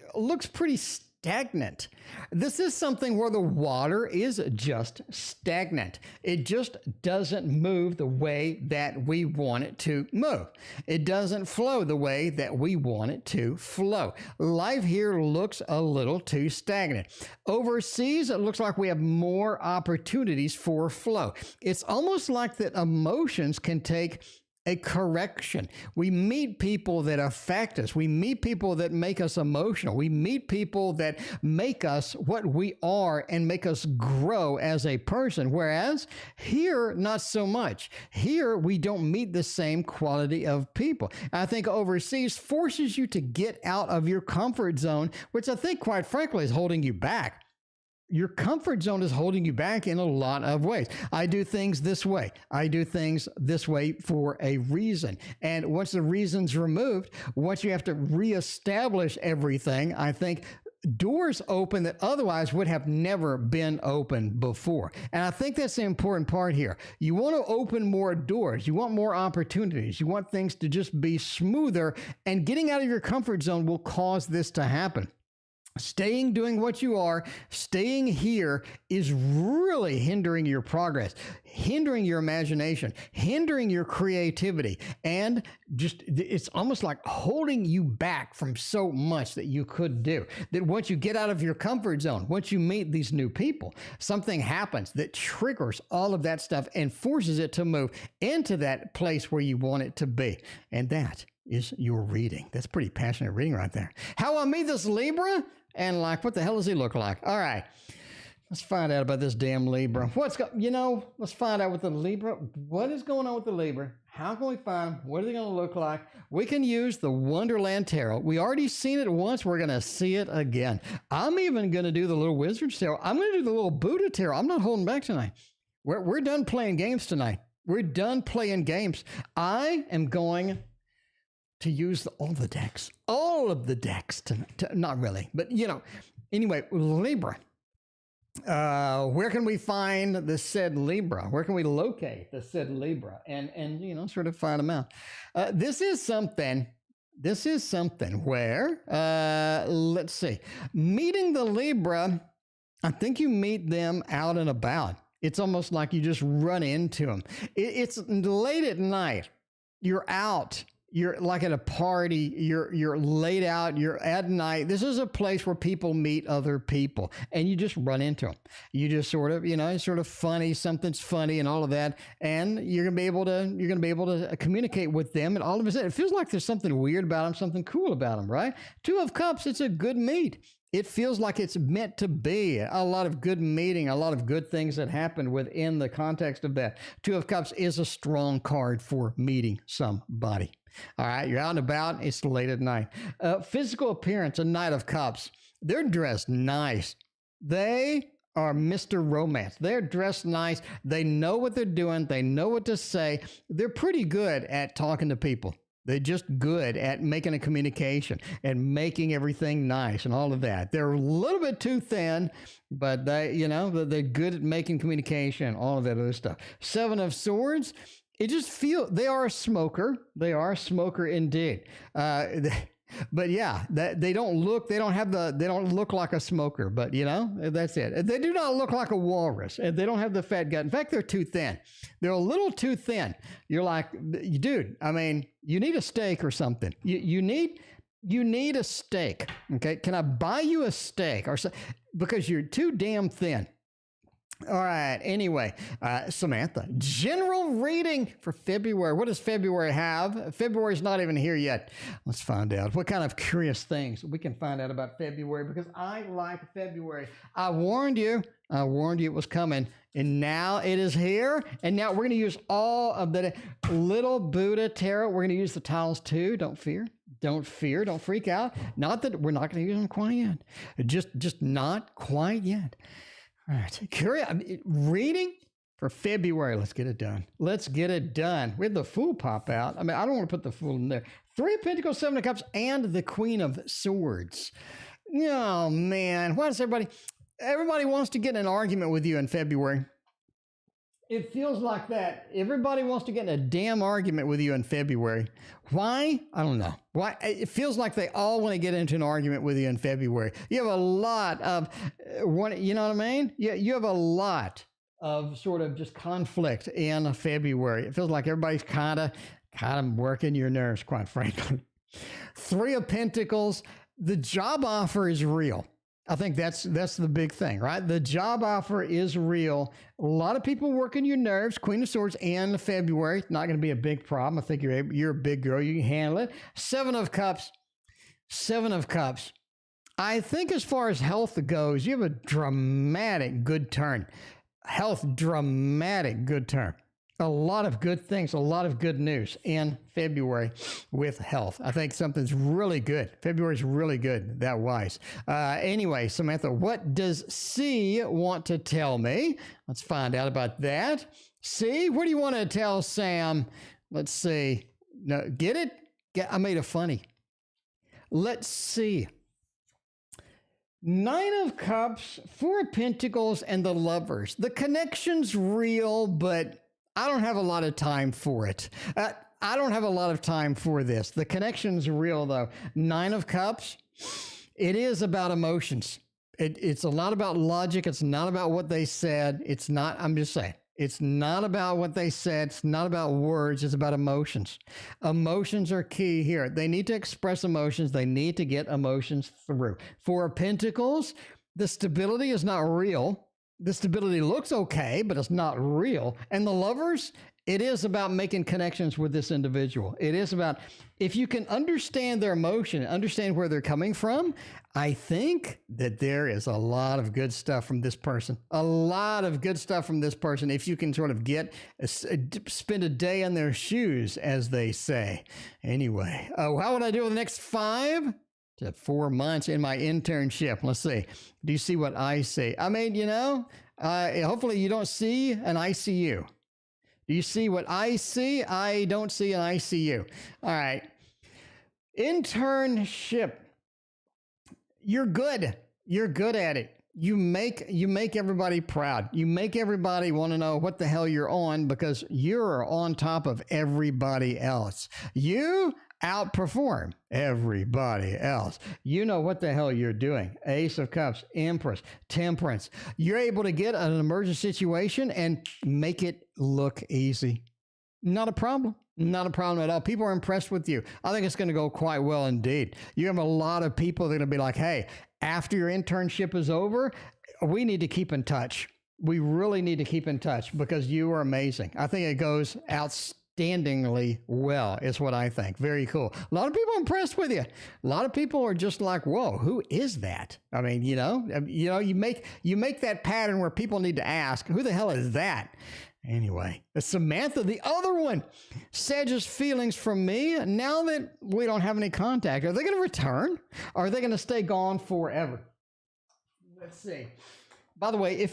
stagnant. This is something where the water is just stagnant. It just doesn't move the way that we want it to move. It doesn't flow the way that we want it to flow. Life here looks a little too stagnant. Overseas, it looks like we have more opportunities for flow. It's almost like that emotions can take a correction. We meet people that affect us. We meet people that make us emotional. We meet people that make us what we are and make us grow as a person. Whereas here, not so much. Here, we don't meet the same quality of people. I think overseas forces you to get out of your comfort zone, which I think, quite frankly, is holding you back. Your comfort zone is holding you back in a lot of ways. I do things this way. I do things this way for a reason. And once the reason's removed, once you have to reestablish everything, I think doors open that otherwise would have never been open before. And I think that's the important part here. You want to open more doors. You want more opportunities. You want things to just be smoother. And getting out of your comfort zone will cause this to happen. Staying doing what you are, staying here is really hindering your progress, hindering your imagination, hindering your creativity, and just it's almost like holding you back from so much that you could do. That once you get out of your comfort zone, once you meet these new people, something happens that triggers all of that stuff and forces it to move into that place where you want it to be. And that is your reading. That's pretty passionate reading right there. How I meet this Libra? And like, what the hell does he look like? All right, let's find out about this damn Libra. Let's find out with the Libra. What is going on with the Libra? How can we find what are they going to look like? We can use the Wonderland Tarot. We already seen it once. We're going to see it again. I'm even going to do the little Wizard's Tarot. I'm going to do the little Buddha Tarot. I'm not holding back tonight. We're done playing games tonight. We're done playing games. I am going to use all of the decks to not really, but anyway, Libra. Where can we find the said Libra? Where can we locate the said Libra and sort of find them out? This is something where, let's see, meeting the Libra, I think you meet them out and about. It's almost like you just run into them. It's late at night. You're out. You're like at a party. You're laid out. You're at night. This is a place where people meet other people, and you just run into them. You just sort of, it's sort of funny. Something's funny, and all of that, and you're gonna be able to communicate with them. And all of a sudden, it feels like there's something weird about them, something cool about them, right? Two of Cups. It's a good meet. It feels like it's meant to be a lot of good meeting, a lot of good things that happen within the context of that. Two of Cups is a strong card for meeting somebody. All right, you're out and about. It's late at night. Physical appearance, a Knight of Cups. They're dressed nice. They are Mr. Romance. They're dressed nice. They know what they're doing. They know what to say. They're pretty good at talking to people. They're just good at making a communication and making everything nice and all of that. They're a little bit too thin, but they're good at making communication, all of that other stuff. Seven of Swords. It just feels they are a smoker. They are a smoker indeed. But yeah, they don't look like a smoker, but that's it. They do not look like a walrus, and they don't have the fat gut. In fact, they're too thin. They're a little too thin. You're like, dude, I mean, you need a steak or something. You need a steak. Okay. Can I buy you a steak or so? Because you're too damn thin. All right. Anyway, Samantha, general reading for February. What does February have? February's not even here yet. Let's find out what kind of curious things we can find out about February, because I like February. I warned you it was coming, and now it is here. And now we're going to use all of the little Buddha tarot. We're going to use the tiles too. Don't fear. Don't freak out. Not that we're not going to use them quite yet. Just not quite yet. All right, reading for February. Let's get it done. We had the Fool pop out. I mean, I don't want to put the Fool in there. Three of Pentacles, Seven of Cups, and the Queen of Swords. Oh, man. Why does everybody wants to get in an argument with you in February? It feels like that. Everybody wants to get in a damn argument with you in February. Why? I don't know. Why? It feels like they all want to get into an argument with you in February. You have a lot of, you know what I mean? You have a lot of sort of just conflict in February. It feels like everybody's kind of working your nerves, quite frankly. Three of Pentacles. The job offer is real. I think that's the big thing, right? The job offer is real. A lot of people working your nerves. Queen of Swords in February. Not going to be a big problem. I think you're a big girl. You can handle it. Seven of Cups. I think as far as health goes, you have a dramatic good turn. Dramatic good turn. A lot of good things, a lot of good news in February with health. I think something's really good. February's really good that wise. Anyway, Samantha, what does C want to tell me? Let's find out about that. C, what do you want to tell Sam? Let's see. No, get it? I made it funny. Let's see. Nine of Cups, Four of Pentacles, and the Lovers. The connection's real, but I don't have a lot of time for it. I don't have a lot of time for this. The connection's real, though. Nine of Cups, it is about emotions. It's a lot about logic. It's not about what they said. I'm just saying. It's not about what they said. It's not about words. It's about emotions. Emotions are key here. They need to express emotions. They need to get emotions through. Four of Pentacles, the stability is not real. The stability looks okay, but it's not real. And the Lovers, it is about making connections with this individual. It is about, if you can understand their emotion, understand where they're coming from, I think that there is a lot of good stuff from this person. A lot of good stuff from this person. If you can sort of spend a day in their shoes, as they say. Anyway, how would I do with the next 5 to 4 months in my internship? Let's see. Do you see what I see? I mean, hopefully you don't see an ICU. Do you see what I see? I don't see an ICU. All right. Internship. You're good. You're good at it. You make everybody proud. You make everybody want to know what the hell you're on, because you're on top of everybody else. You outperform everybody else. You know what the hell you're doing. Ace of Cups, Empress, Temperance. You're able to get an emergent situation and make it look easy. Not a problem. Not a problem at all. People are impressed with you. I think it's going to go quite well indeed. You have a lot of people that are going to be like, hey, after your internship is over, we need to keep in touch. We really need to keep in touch because you are amazing. I think it goes outstandingly well, is what I think. Very cool. A lot of people are impressed with you. A lot of people are just like, whoa, who is that? I mean, you make that pattern where people need to ask, who the hell is that? Anyway, Samantha, the other one, Sedge's feelings from me. Now that we don't have any contact, are they going to return? Or are they going to stay gone forever? Let's see. By the way,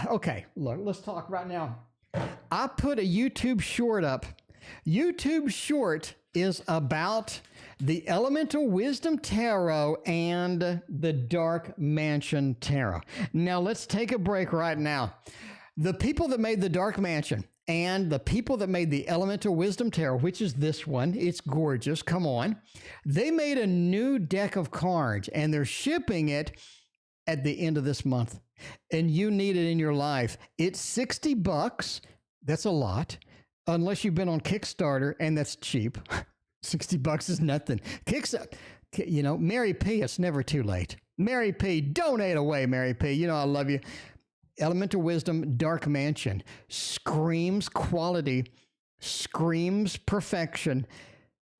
okay, look, let's talk right now. I put a YouTube short up. YouTube short is about the Elemental Wisdom Tarot and the Dark Mansion Tarot. Now, let's take a break right now. The people that made the Dark Mansion and the people that made the Elemental Wisdom Tarot, which is this one, it's gorgeous, come on. They made a new deck of cards and they're shipping it at the end of this month. And you need it in your life. It's $60. That's a lot. Unless you've been on Kickstarter, and that's cheap. $60 is nothing. Kickstarter, Mary P, it's never too late. Mary P, donate away, Mary P. I love you. Elemental Wisdom Dark Mansion screams quality, screams perfection.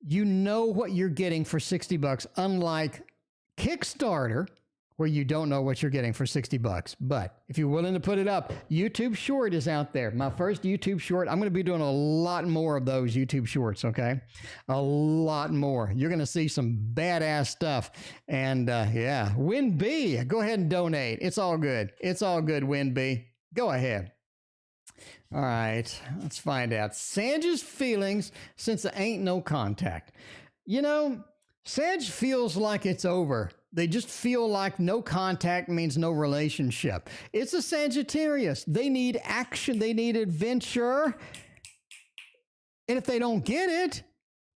You know what you're getting for $60, unlike Kickstarter, where you don't know what you're getting for $60. But if you're willing to put it up, YouTube short is out there. My first YouTube short, I'm going to be doing a lot more of those YouTube shorts, okay? A lot more. You're going to see some badass stuff. And yeah, Win B, go ahead and donate. It's all good. It's all good, Win B. Go ahead. All right, let's find out. Sanj's feelings since there ain't no contact. Sanj feels like it's over. They just feel like no contact means no relationship. It's a Sagittarius. They need action. They need adventure. And if they don't get it,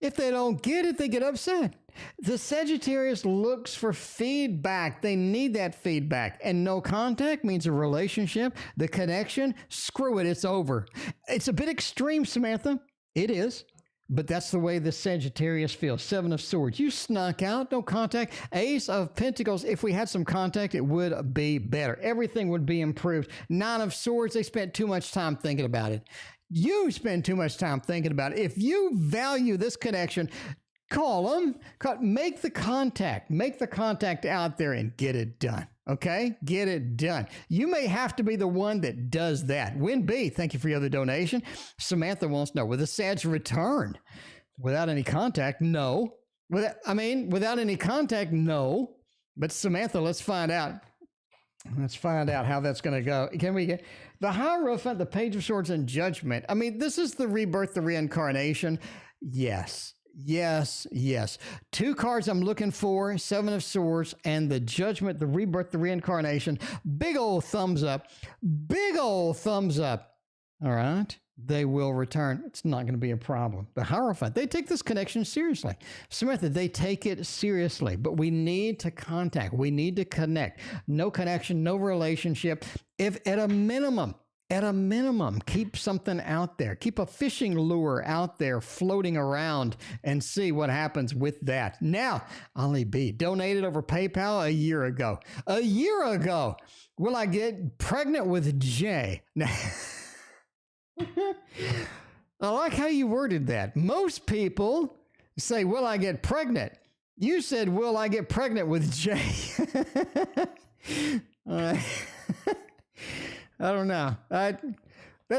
they get upset. The Sagittarius looks for feedback. They need that feedback. And no contact means a relationship. The connection, screw it, it's over. It's a bit extreme, Samantha. It is. But that's the way the Sagittarius feels. Seven of Swords. You snuck out, no contact. Ace of Pentacles. If we had some contact, it would be better. Everything would be improved. Nine of Swords. They spent too much time thinking about it. You spend too much time thinking about it. If you value this connection, call them. Make the contact. Make the contact out there and get it done. Okay? Get it done. You may have to be the one that does that. Win B, thank you for your other donation. Samantha wants to know, will the Sag return? Without any contact, no. Without any contact, no. But Samantha, let's find out. Let's find out how that's going to go. Can we get the Hierophant, the Page of Swords, and Judgment? This is the rebirth, the reincarnation. Yes. Yes, yes. Two cards I'm looking for, Seven of Swords and the Judgment, the rebirth, the reincarnation. Big old thumbs up. Big old thumbs up. All right. They will return. It's not going to be a problem. The Hierophant, they take this connection seriously. Samantha, they take it seriously, but we need to contact. We need to connect. No connection, no relationship. If at a minimum, keep something out there. Keep a fishing lure out there floating around and see what happens with that. Now, Ollie B donated over PayPal a year ago. A year ago. Will I get pregnant with Jay? Now, I like how you worded that. Most people say, will I get pregnant? You said, will I get pregnant with Jay? I don't know. That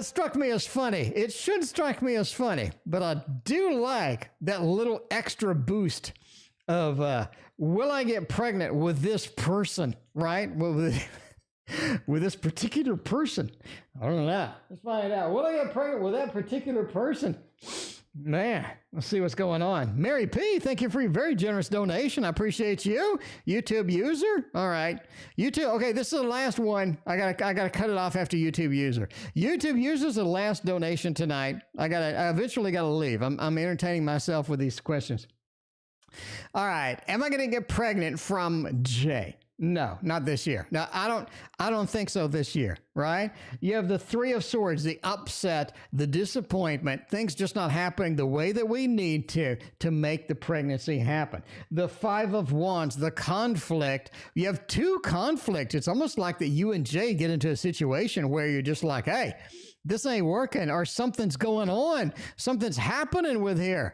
struck me as funny. It should strike me as funny, but I do like that little extra boost of, will I get pregnant with this person, right? With this particular person. I don't know. Let's find out. Will I get pregnant with that particular person? Man, let's see what's going on. Mary P, thank you for your very generous donation. I appreciate you. YouTube user. All right. YouTube. Okay, this is the last one. I gotta cut it off after YouTube user. YouTube user is the last donation tonight. I eventually gotta leave. I'm entertaining myself with these questions. All right. Am I going to get pregnant from Jay? No, not this year. No, I don't think so this year, right? You have the Three of Swords, the upset, the disappointment, things just not happening the way that we need to make the pregnancy happen. The Five of Wands, the conflict. You have two conflicts. It's almost like that you and Jay get into a situation where you're just like, hey, this ain't working, or something's going on. Something's happening with here.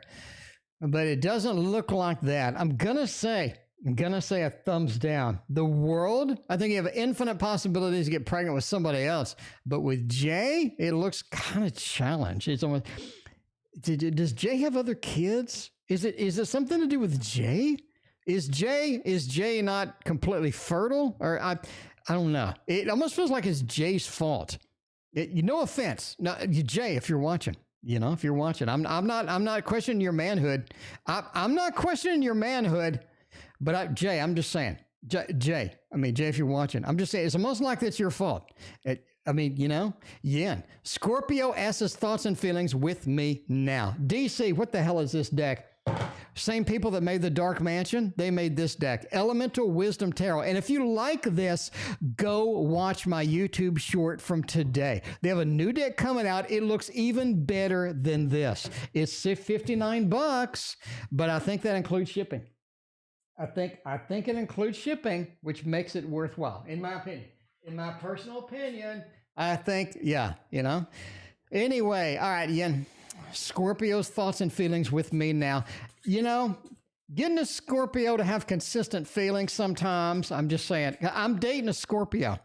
But it doesn't look like that. I'm going to say a thumbs down. The world, I think you have infinite possibilities to get pregnant with somebody else. But with Jay, it looks kind of challenged. It's almost, does Jay have other kids? Is it something to do with Jay? Is Jay not completely fertile? Or I don't know. It almost feels like it's Jay's fault. No offense. No, Jay, if you're watching. If you're watching, I'm not questioning your manhood. I'm not questioning your manhood, but Jay, I'm just saying, Jay, if you're watching, I'm just saying, it's almost like it's your fault. Yin. Scorpio S's thoughts and feelings with me now. DC, what the hell is this deck? Same people that made the Dark Mansion, they made this deck, Elemental Wisdom Tarot. And if you like this, go watch my YouTube short from today. They have a new deck coming out. It looks even better than this. It's $59, but I think that includes shipping. I think it includes shipping, which makes it worthwhile, in my opinion. In my personal opinion, I think, Anyway, all right, Yin. Scorpio's thoughts and feelings with me now. Getting a Scorpio to have consistent feelings sometimes, I'm just saying, I'm dating a Scorpio.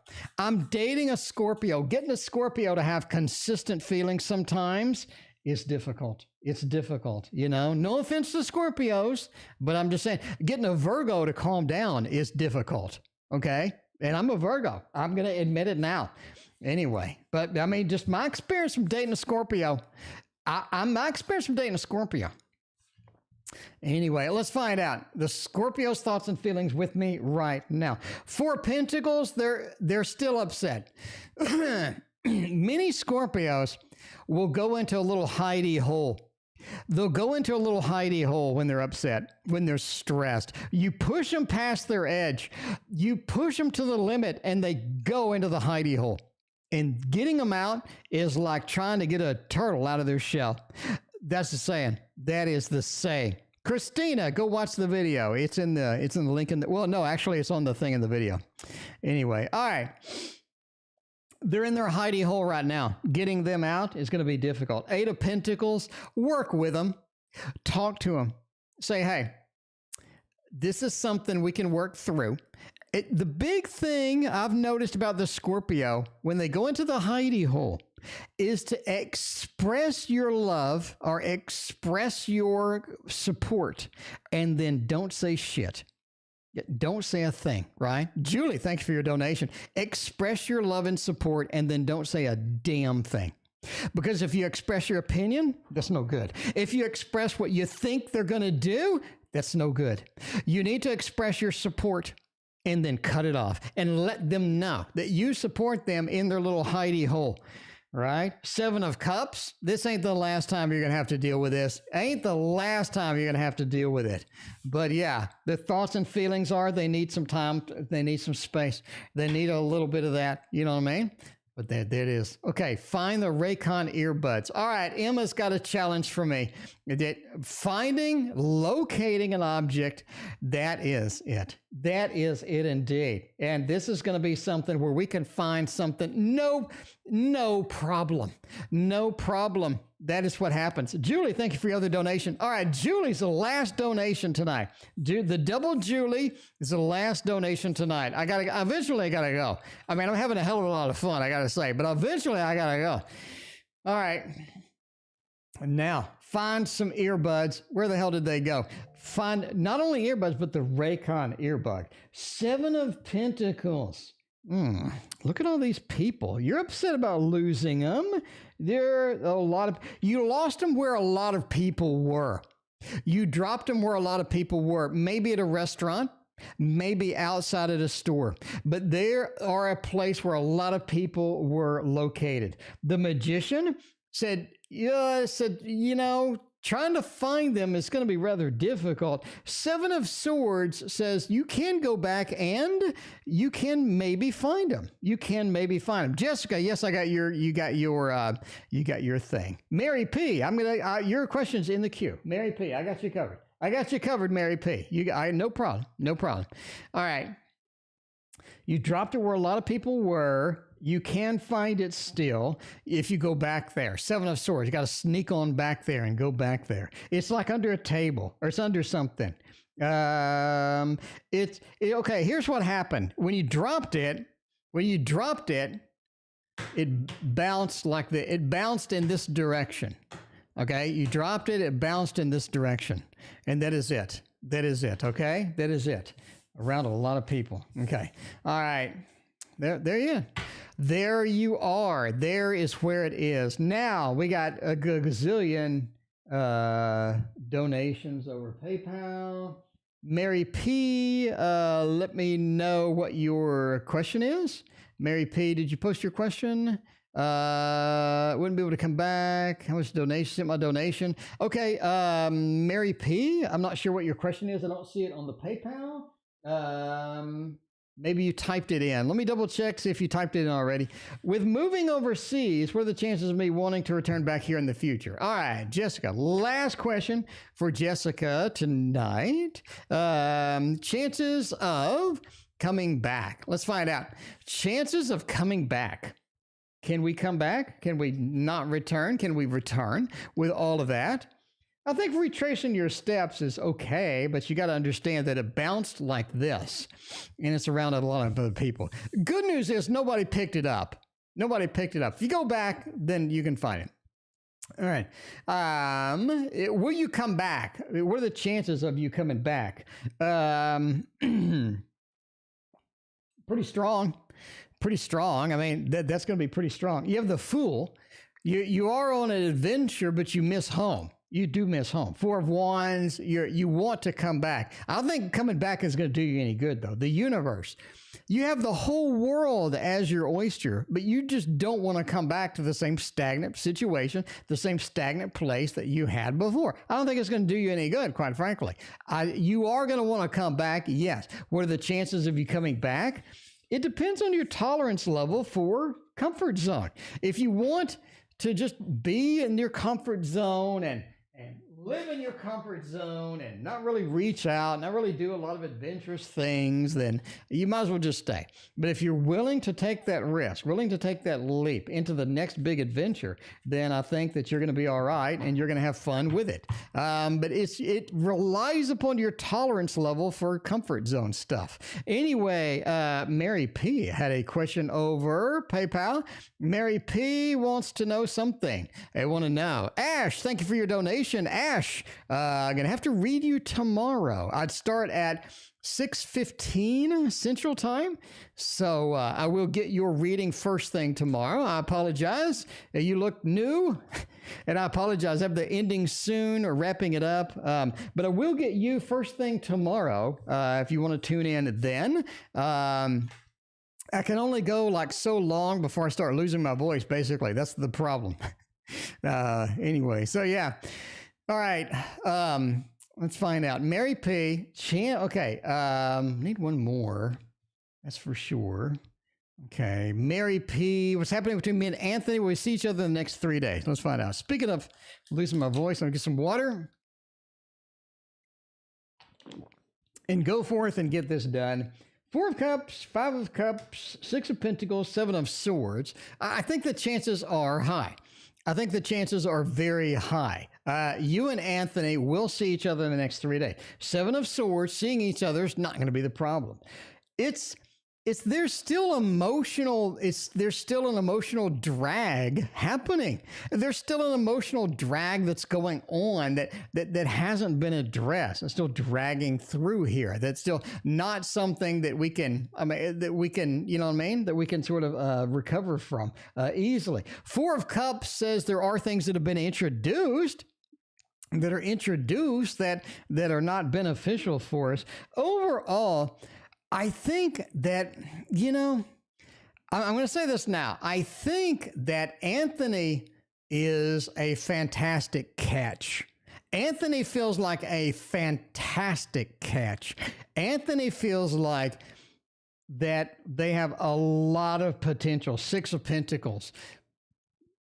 Getting a Scorpio to have consistent feelings sometimes is difficult. It's difficult, No offense to Scorpios, but I'm just saying, getting a Virgo to calm down is difficult, okay? And I'm a Virgo. I'm going to admit it now. Anyway, but just my experience from dating a Scorpio, my experience from dating a Scorpio. Anyway, let's find out the Scorpio's thoughts and feelings with me right now. Four Pentacles, they're still upset. Many Scorpios will go into a little hidey hole. They'll go into a little hidey hole when they're upset, when they're stressed. You push them past their edge. You push them to the limit, and they go into the hidey hole. And getting them out is like trying to get a turtle out of their shell. That's the saying. That is the saying. Christina, go watch the video. It's in the link in the, well, no, actually it's on the thing in the video. Anyway, all right. They're in their hidey hole right now. Getting them out is going to be difficult. Eight of Pentacles, work with them. Talk to them. Say, hey, this is something we can work through. The big thing I've noticed about the Scorpio, when they go into the hidey hole, is to express your love or express your support, and then don't say shit. Don't say a thing, right? Julie, thank you for your donation. Express your love and support, and then don't say a damn thing. Because if you express your opinion, that's no good. If you express what you think they're going to do, that's no good. You need to express your support and then cut it off and let them know that you support them in their little hidey hole, right? Seven of Cups. This ain't the last time you're going to have to deal with this. Ain't the last time you're going to have to deal with it. But yeah, the thoughts and feelings are they need some time. They need some space. They need a little bit of that. You know what I mean? But there it is. Okay, find the Raycon earbuds. All right, Emma's got a challenge for me. Locating an object, that is it. That is it indeed. And this is going to be something where we can find something. No problem. No problem. That is what happens. Julie, thank you for your other donation. All right, Julie's the last donation tonight. The double Julie is the last donation tonight. Eventually I gotta go. I'm having a hell of a lot of fun, I gotta say, but eventually I gotta go. All right. Now, find some earbuds. Where the hell did they go? Find not only earbuds, but the Raycon earbud. Seven of Pentacles. Look at all these people. You're upset about losing them. You lost them where a lot of people were. You dropped them where a lot of people were. Maybe at a restaurant, maybe outside at a store. But there are a place where a lot of people were located. The Magician said, trying to find them is going to be rather difficult. Seven of Swords says you can go back and you can maybe find them. You can maybe find them. Jessica, yes, you got your thing. Mary P, your question's in the queue. Mary P, I got you covered. Mary P. No problem. All right. You dropped it where a lot of people were. You can find it still if you go back there. Seven of Swords. You got to sneak on back there and go back there. It's like under a table or it's under something. Okay, here's what happened. When you dropped it, it bounced it bounced in this direction. Okay, you dropped it, it bounced in this direction. And that is it. Okay? That is it. Around a lot of people. Okay. All right. There you are. There is where it is. Now we got a gazillion donations over PayPal. Mary P, let me know what your question is. Mary P, did you post your question? Wouldn't be able to come back. How much donation? Sent my donation. Okay. Mary P, I'm not sure what your question is. I don't see it on the PayPal. Maybe you typed it in. Let me double check, see if you typed it in already. With moving overseas, what are the chances of me wanting to return back here in the future? All right, Jessica, last question for Jessica tonight. Chances of coming back. Let's find out. Chances of coming back. Can we come back? Can we not return? Can we return with all of that? I think retracing your steps is okay, but you got to understand that it bounced like this, and it's around a lot of other people. Good news is nobody picked it up. If you go back, then you can find it. All right. Will you come back? What are the chances of you coming back? Pretty strong. I mean, that's going to be pretty strong. You have the Fool. You are on an adventure, but you miss home. You do miss home. Four of Wands, you want to come back. I don't think coming back is going to do you any good, though. The universe. You have the whole world as your oyster, but you just don't want to come back to the same stagnant situation, the same stagnant place that you had before. I don't think it's going to do you any good, quite frankly. You are going to want to come back, yes. What are the chances of you coming back? It depends on your tolerance level for comfort zone. If you want to just be in your comfort zone and live in your comfort zone and not really reach out, not really do a lot of adventurous things, then you might as well just stay. But if you're willing to take that risk, willing to take that leap into the next big adventure, then I think that you're going to be all right and you're going to have fun with it. But it relies upon your tolerance level for comfort zone stuff. Anyway, Mary P had a question over PayPal. Mary P wants to know something. They want to know. Ash, thank you for your donation. Ash, I'm going to have to read you tomorrow. I'd start at 6:15 Central Time. So I will get your reading first thing tomorrow. I apologize. You look new, and I apologize. I have the ending soon or wrapping it up. But I will get you first thing tomorrow if you want to tune in then. I can only go like so long before I start losing my voice, basically. That's the problem. Anyway, so yeah. All right. Let's find out. Mary P. Okay. Need one more. That's for sure. Okay. Mary P. What's happening between me and Anthony? Will we see each other in the next 3 days? Let's find out. Speaking of losing my voice, I'm going to get some water and go forth and get this done. 4 of Cups, 5 of Cups, 6 of Pentacles, 7 of Swords. I think the chances are high. I think the chances are very high. You and Anthony will see each other in the next 3 days. 7 of Swords, seeing each other is not going to be the problem. There's still an emotional drag happening. There's still an emotional drag that's going on that hasn't been addressed. It's still dragging through here. That's still not something that we can, you know what I mean? That we can sort of recover from easily. 4 of Cups says there are things that have been introduced that are not beneficial for us. Overall, I think that, I'm going to say this now. I think that Anthony is a fantastic catch. Anthony feels like a fantastic catch. Anthony feels like that they have a lot of potential. Six of Pentacles.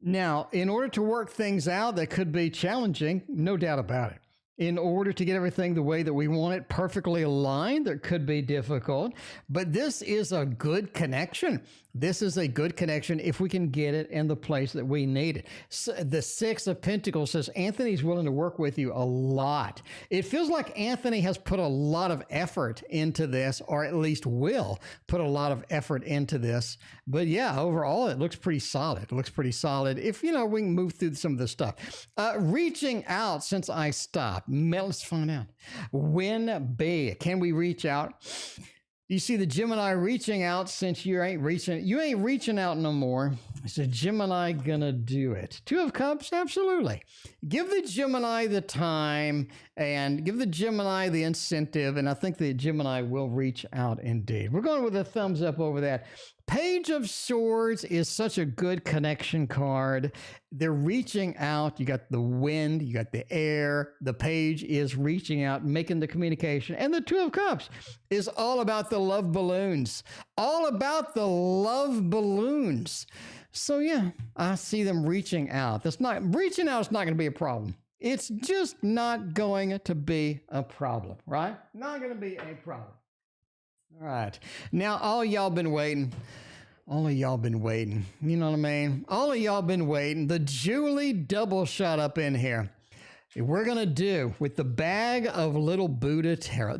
Now, in order to work things out that could be challenging, no doubt about it. In order to get everything the way that we want it, perfectly aligned, that could be difficult. But this is a good connection. This is a good connection if we can get it in the place that we need it. So the Six of Pentacles says Anthony's willing to work with you a lot. It feels like Anthony has put a lot of effort into this, or at least will put a lot of effort into this. But yeah, overall, it looks pretty solid. It looks pretty solid. If, we can move through some of this stuff. Reaching out since I stopped. Let's find out. When B, can we reach out? You see the Gemini reaching out since you ain't reaching out no more. So Gemini gonna do it. Two of Cups, absolutely. Give the Gemini the time and give the Gemini the incentive, and I think the Gemini will reach out indeed. We're going with a thumbs up over that. Page of Swords is such a good connection card. They're reaching out. You got the wind, you got the air. The page is reaching out, making the communication. And the Two of Cups is all about the love balloons. All about the love balloons. So yeah, I see them reaching out. Reaching out is not going to be a problem. It's just not going to be a problem, right? Not going to be a problem. All right. Now, all y'all been waiting. All of y'all been waiting. You know what I mean? All of y'all been waiting. The Julie double shot up in here. We're going to do with the bag of little Buddha tarot.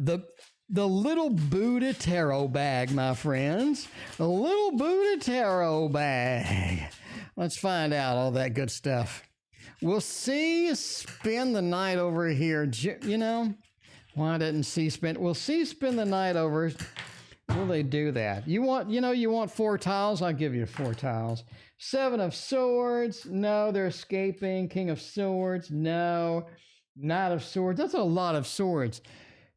The little Buddha tarot bag, my friends. The little Buddha tarot bag. Let's find out all that good stuff. We'll see spend the night over here. Why didn't C spend? We'll see spend the night over. Will they do that? You want 4 tiles? I'll give you 4 tiles. 7 of Swords. No, they're escaping. King of Swords. No. Knight of Swords. That's a lot of swords.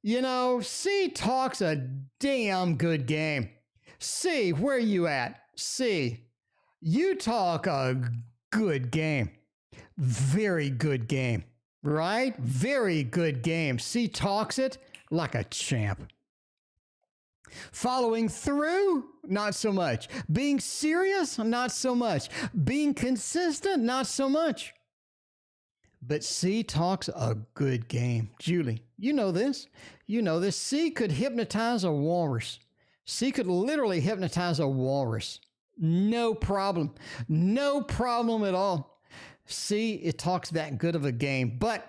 C talks a damn good game. C, where you at? C, you talk a good game. Very good game, right? Very good game. C talks it like a champ. Following through, not so much. Being serious, not so much. Being consistent, not so much. But C talks a good game. Julie, you know this. C could hypnotize a walrus. C could literally hypnotize a walrus. No problem. No problem at all. C, it talks that good of a game. But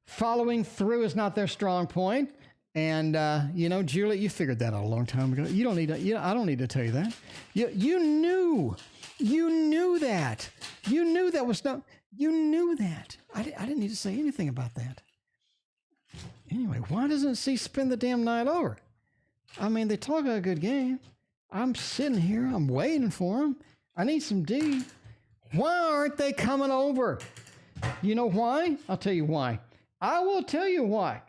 following through is not their strong point. And, Julie, you figured that out a long time ago. You don't need to, I don't need to tell you that. You knew that. You knew that was not, you knew that. I didn't need to say anything about that. Anyway, why doesn't C spend the damn night over? I mean, they talk a good game. I'm sitting here. I'm waiting for them. I need some D. Why aren't they coming over? You know why? I'll tell you why. I will tell you why.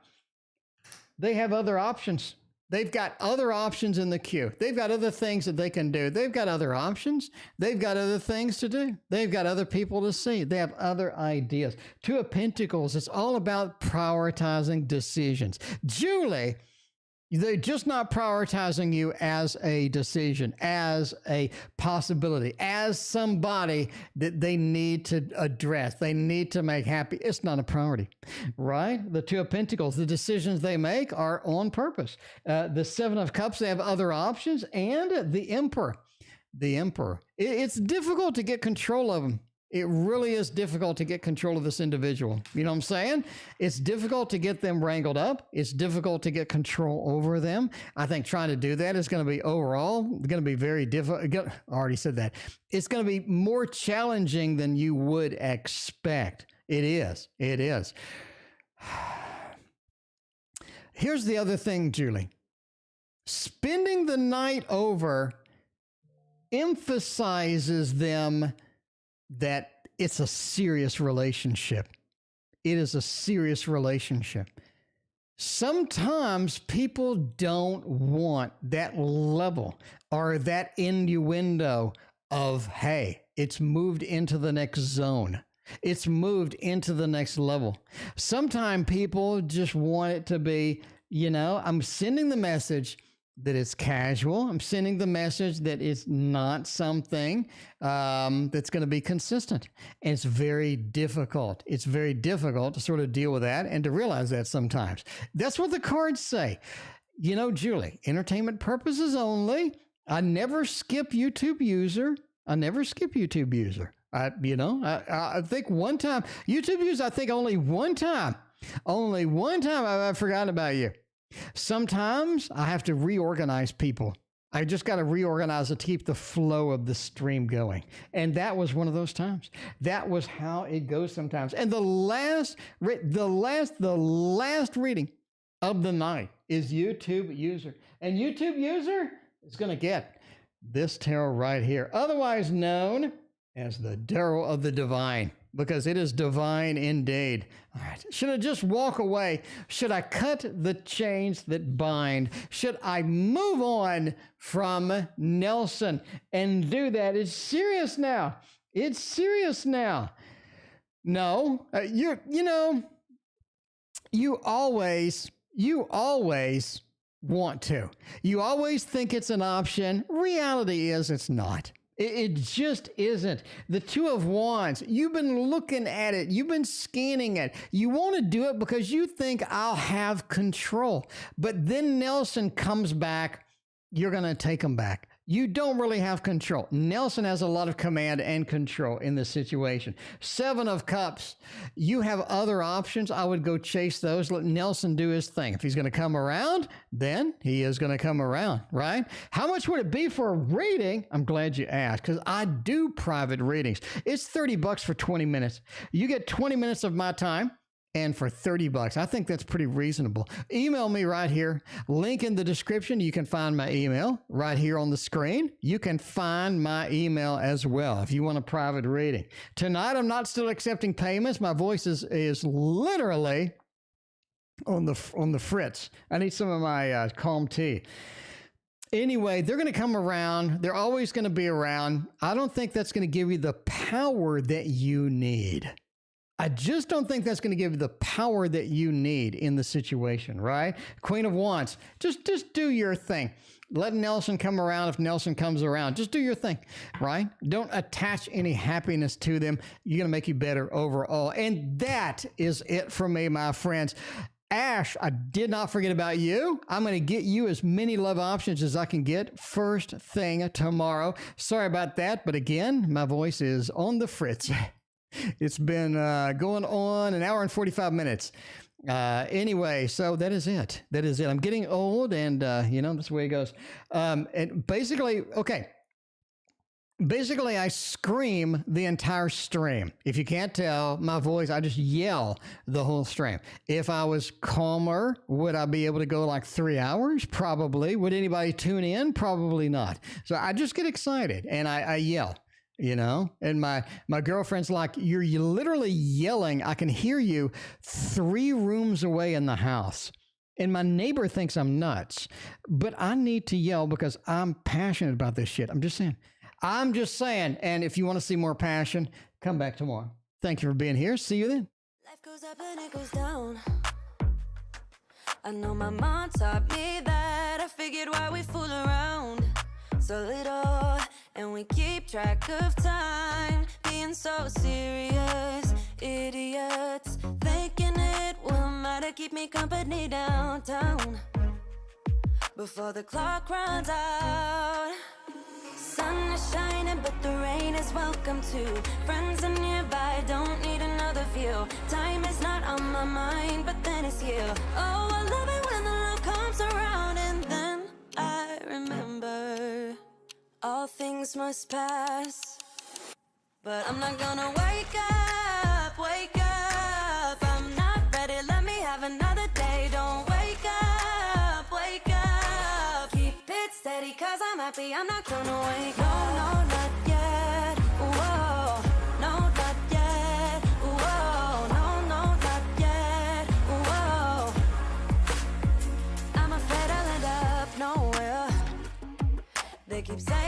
They have other options. They've got other options in the queue. They've got other things that they can do. They've got other options. They've got other things to do. They've got other people to see. They have other ideas. Two of Pentacles, it's all about prioritizing decisions. Julie, they're just not prioritizing you as a decision, as a possibility, as somebody that they need to address, they need to make happy. It's not a priority, right? The Two of Pentacles, the decisions they make are on purpose. The Seven of Cups, they have other options, and the Emperor. The Emperor. It's difficult to get control of them. It really is difficult to get control of this individual. You know what I'm saying? It's difficult to get them wrangled up. It's difficult to get control over them. I think trying to do that is going to be overall going to be very difficult. I already said that. It's going to be more challenging than you would expect. It is. It is. Here's the other thing, Julie. Spending the night over emphasizes them that it's a serious relationship. It is a serious relationship. Sometimes people don't want that level or that innuendo of, hey, it's moved into the next zone. It's moved into the next level. Sometimes people just want it to be, I'm sending the message that it's casual. I'm sending the message that it's not something that's going to be consistent. And it's very difficult. It's very difficult to sort of deal with that and to realize that sometimes. That's what the cards say. Julie, entertainment purposes only. I never skip YouTube user. I think one time, YouTube user, I think only one time I've forgotten about you. Sometimes I have to reorganize people. I just got to reorganize it to keep the flow of the stream going. And that was one of those times. That was how it goes sometimes. And the last reading of the night is YouTube user. And YouTube user is going to get this tarot right here, otherwise known as the Tarot of the Divine, because it is divine indeed. All right. Should I just walk away? Should I cut the chains that bind? Should I move on from Nelson and do that? It's serious now. No, you always want to. You always think it's an option. Reality is it's not. It just isn't. The Two of Wands, you've been looking at it. You've been scanning it. You want to do it because you think I'll have control. But then Nelson comes back. You're going to take him back. You don't really have control. Nelson has a lot of command and control in this situation. Seven of Cups. You have other options. I would go chase those. Let Nelson do his thing. If he's going to come around, then he is going to come around, right? How much would it be for a reading? I'm glad you asked, because I do private readings. It's $30 for 20 minutes. You get 20 minutes of my time. And for $30, I think that's pretty reasonable. Email me right here. Link in the description. You can find my email right here on the screen. You can find my email as well if you want a private reading. Tonight, I'm not still accepting payments. My voice is literally on the fritz. I need some of my calm tea. Anyway, they're going to come around. They're always going to be around. I don't think that's going to give you the power that you need. I just don't think that's going to give you the power that you need in the situation, right? Queen of Wands, just do your thing. Let Nelson come around if Nelson comes around. Just do your thing, right? Don't attach any happiness to them. You're going to make you better overall. And that is it for me, my friends. Ash, I did not forget about you. I'm going to get you as many love options as I can get first thing tomorrow. Sorry about that, but again, my voice is on the fritz. It's been going on an hour and 45 minutes. Anyway, so that is it. I'm getting old, and, that's the way it goes. And basically, I scream the entire stream. If you can't tell, my voice, I just yell the whole stream. If I was calmer, would I be able to go like 3 hours? Probably. Would anybody tune in? Probably not. So I just get excited, and I yell. And my girlfriend's like, you're literally yelling. I can hear you 3 rooms away in the house. And my neighbor thinks I'm nuts, but I need to yell because I'm passionate about this shit. I'm just saying. And if you want to see more passion, come back tomorrow. Thank you for being here. See you then. Life goes up and it goes down. I know my mom taught me that. I figured why we fool around so little, and we keep track of time, being so serious, idiots, thinking it will matter, keep me company downtown, before the clock runs out. Sun is shining, but the rain is welcome too. Friends are nearby, don't need another view. Time is not on my mind, but then it's you. Oh, I love it when the love comes around, and then I remember all things must pass. But I'm not gonna wake up. I'm not ready, let me have another day. Don't wake up. Keep it steady, cause I'm happy, I'm not gonna wake up. No, not yet. Whoa, no, not yet. Whoa, no, not yet. Whoa, I'm afraid I'll end up nowhere. They keep saying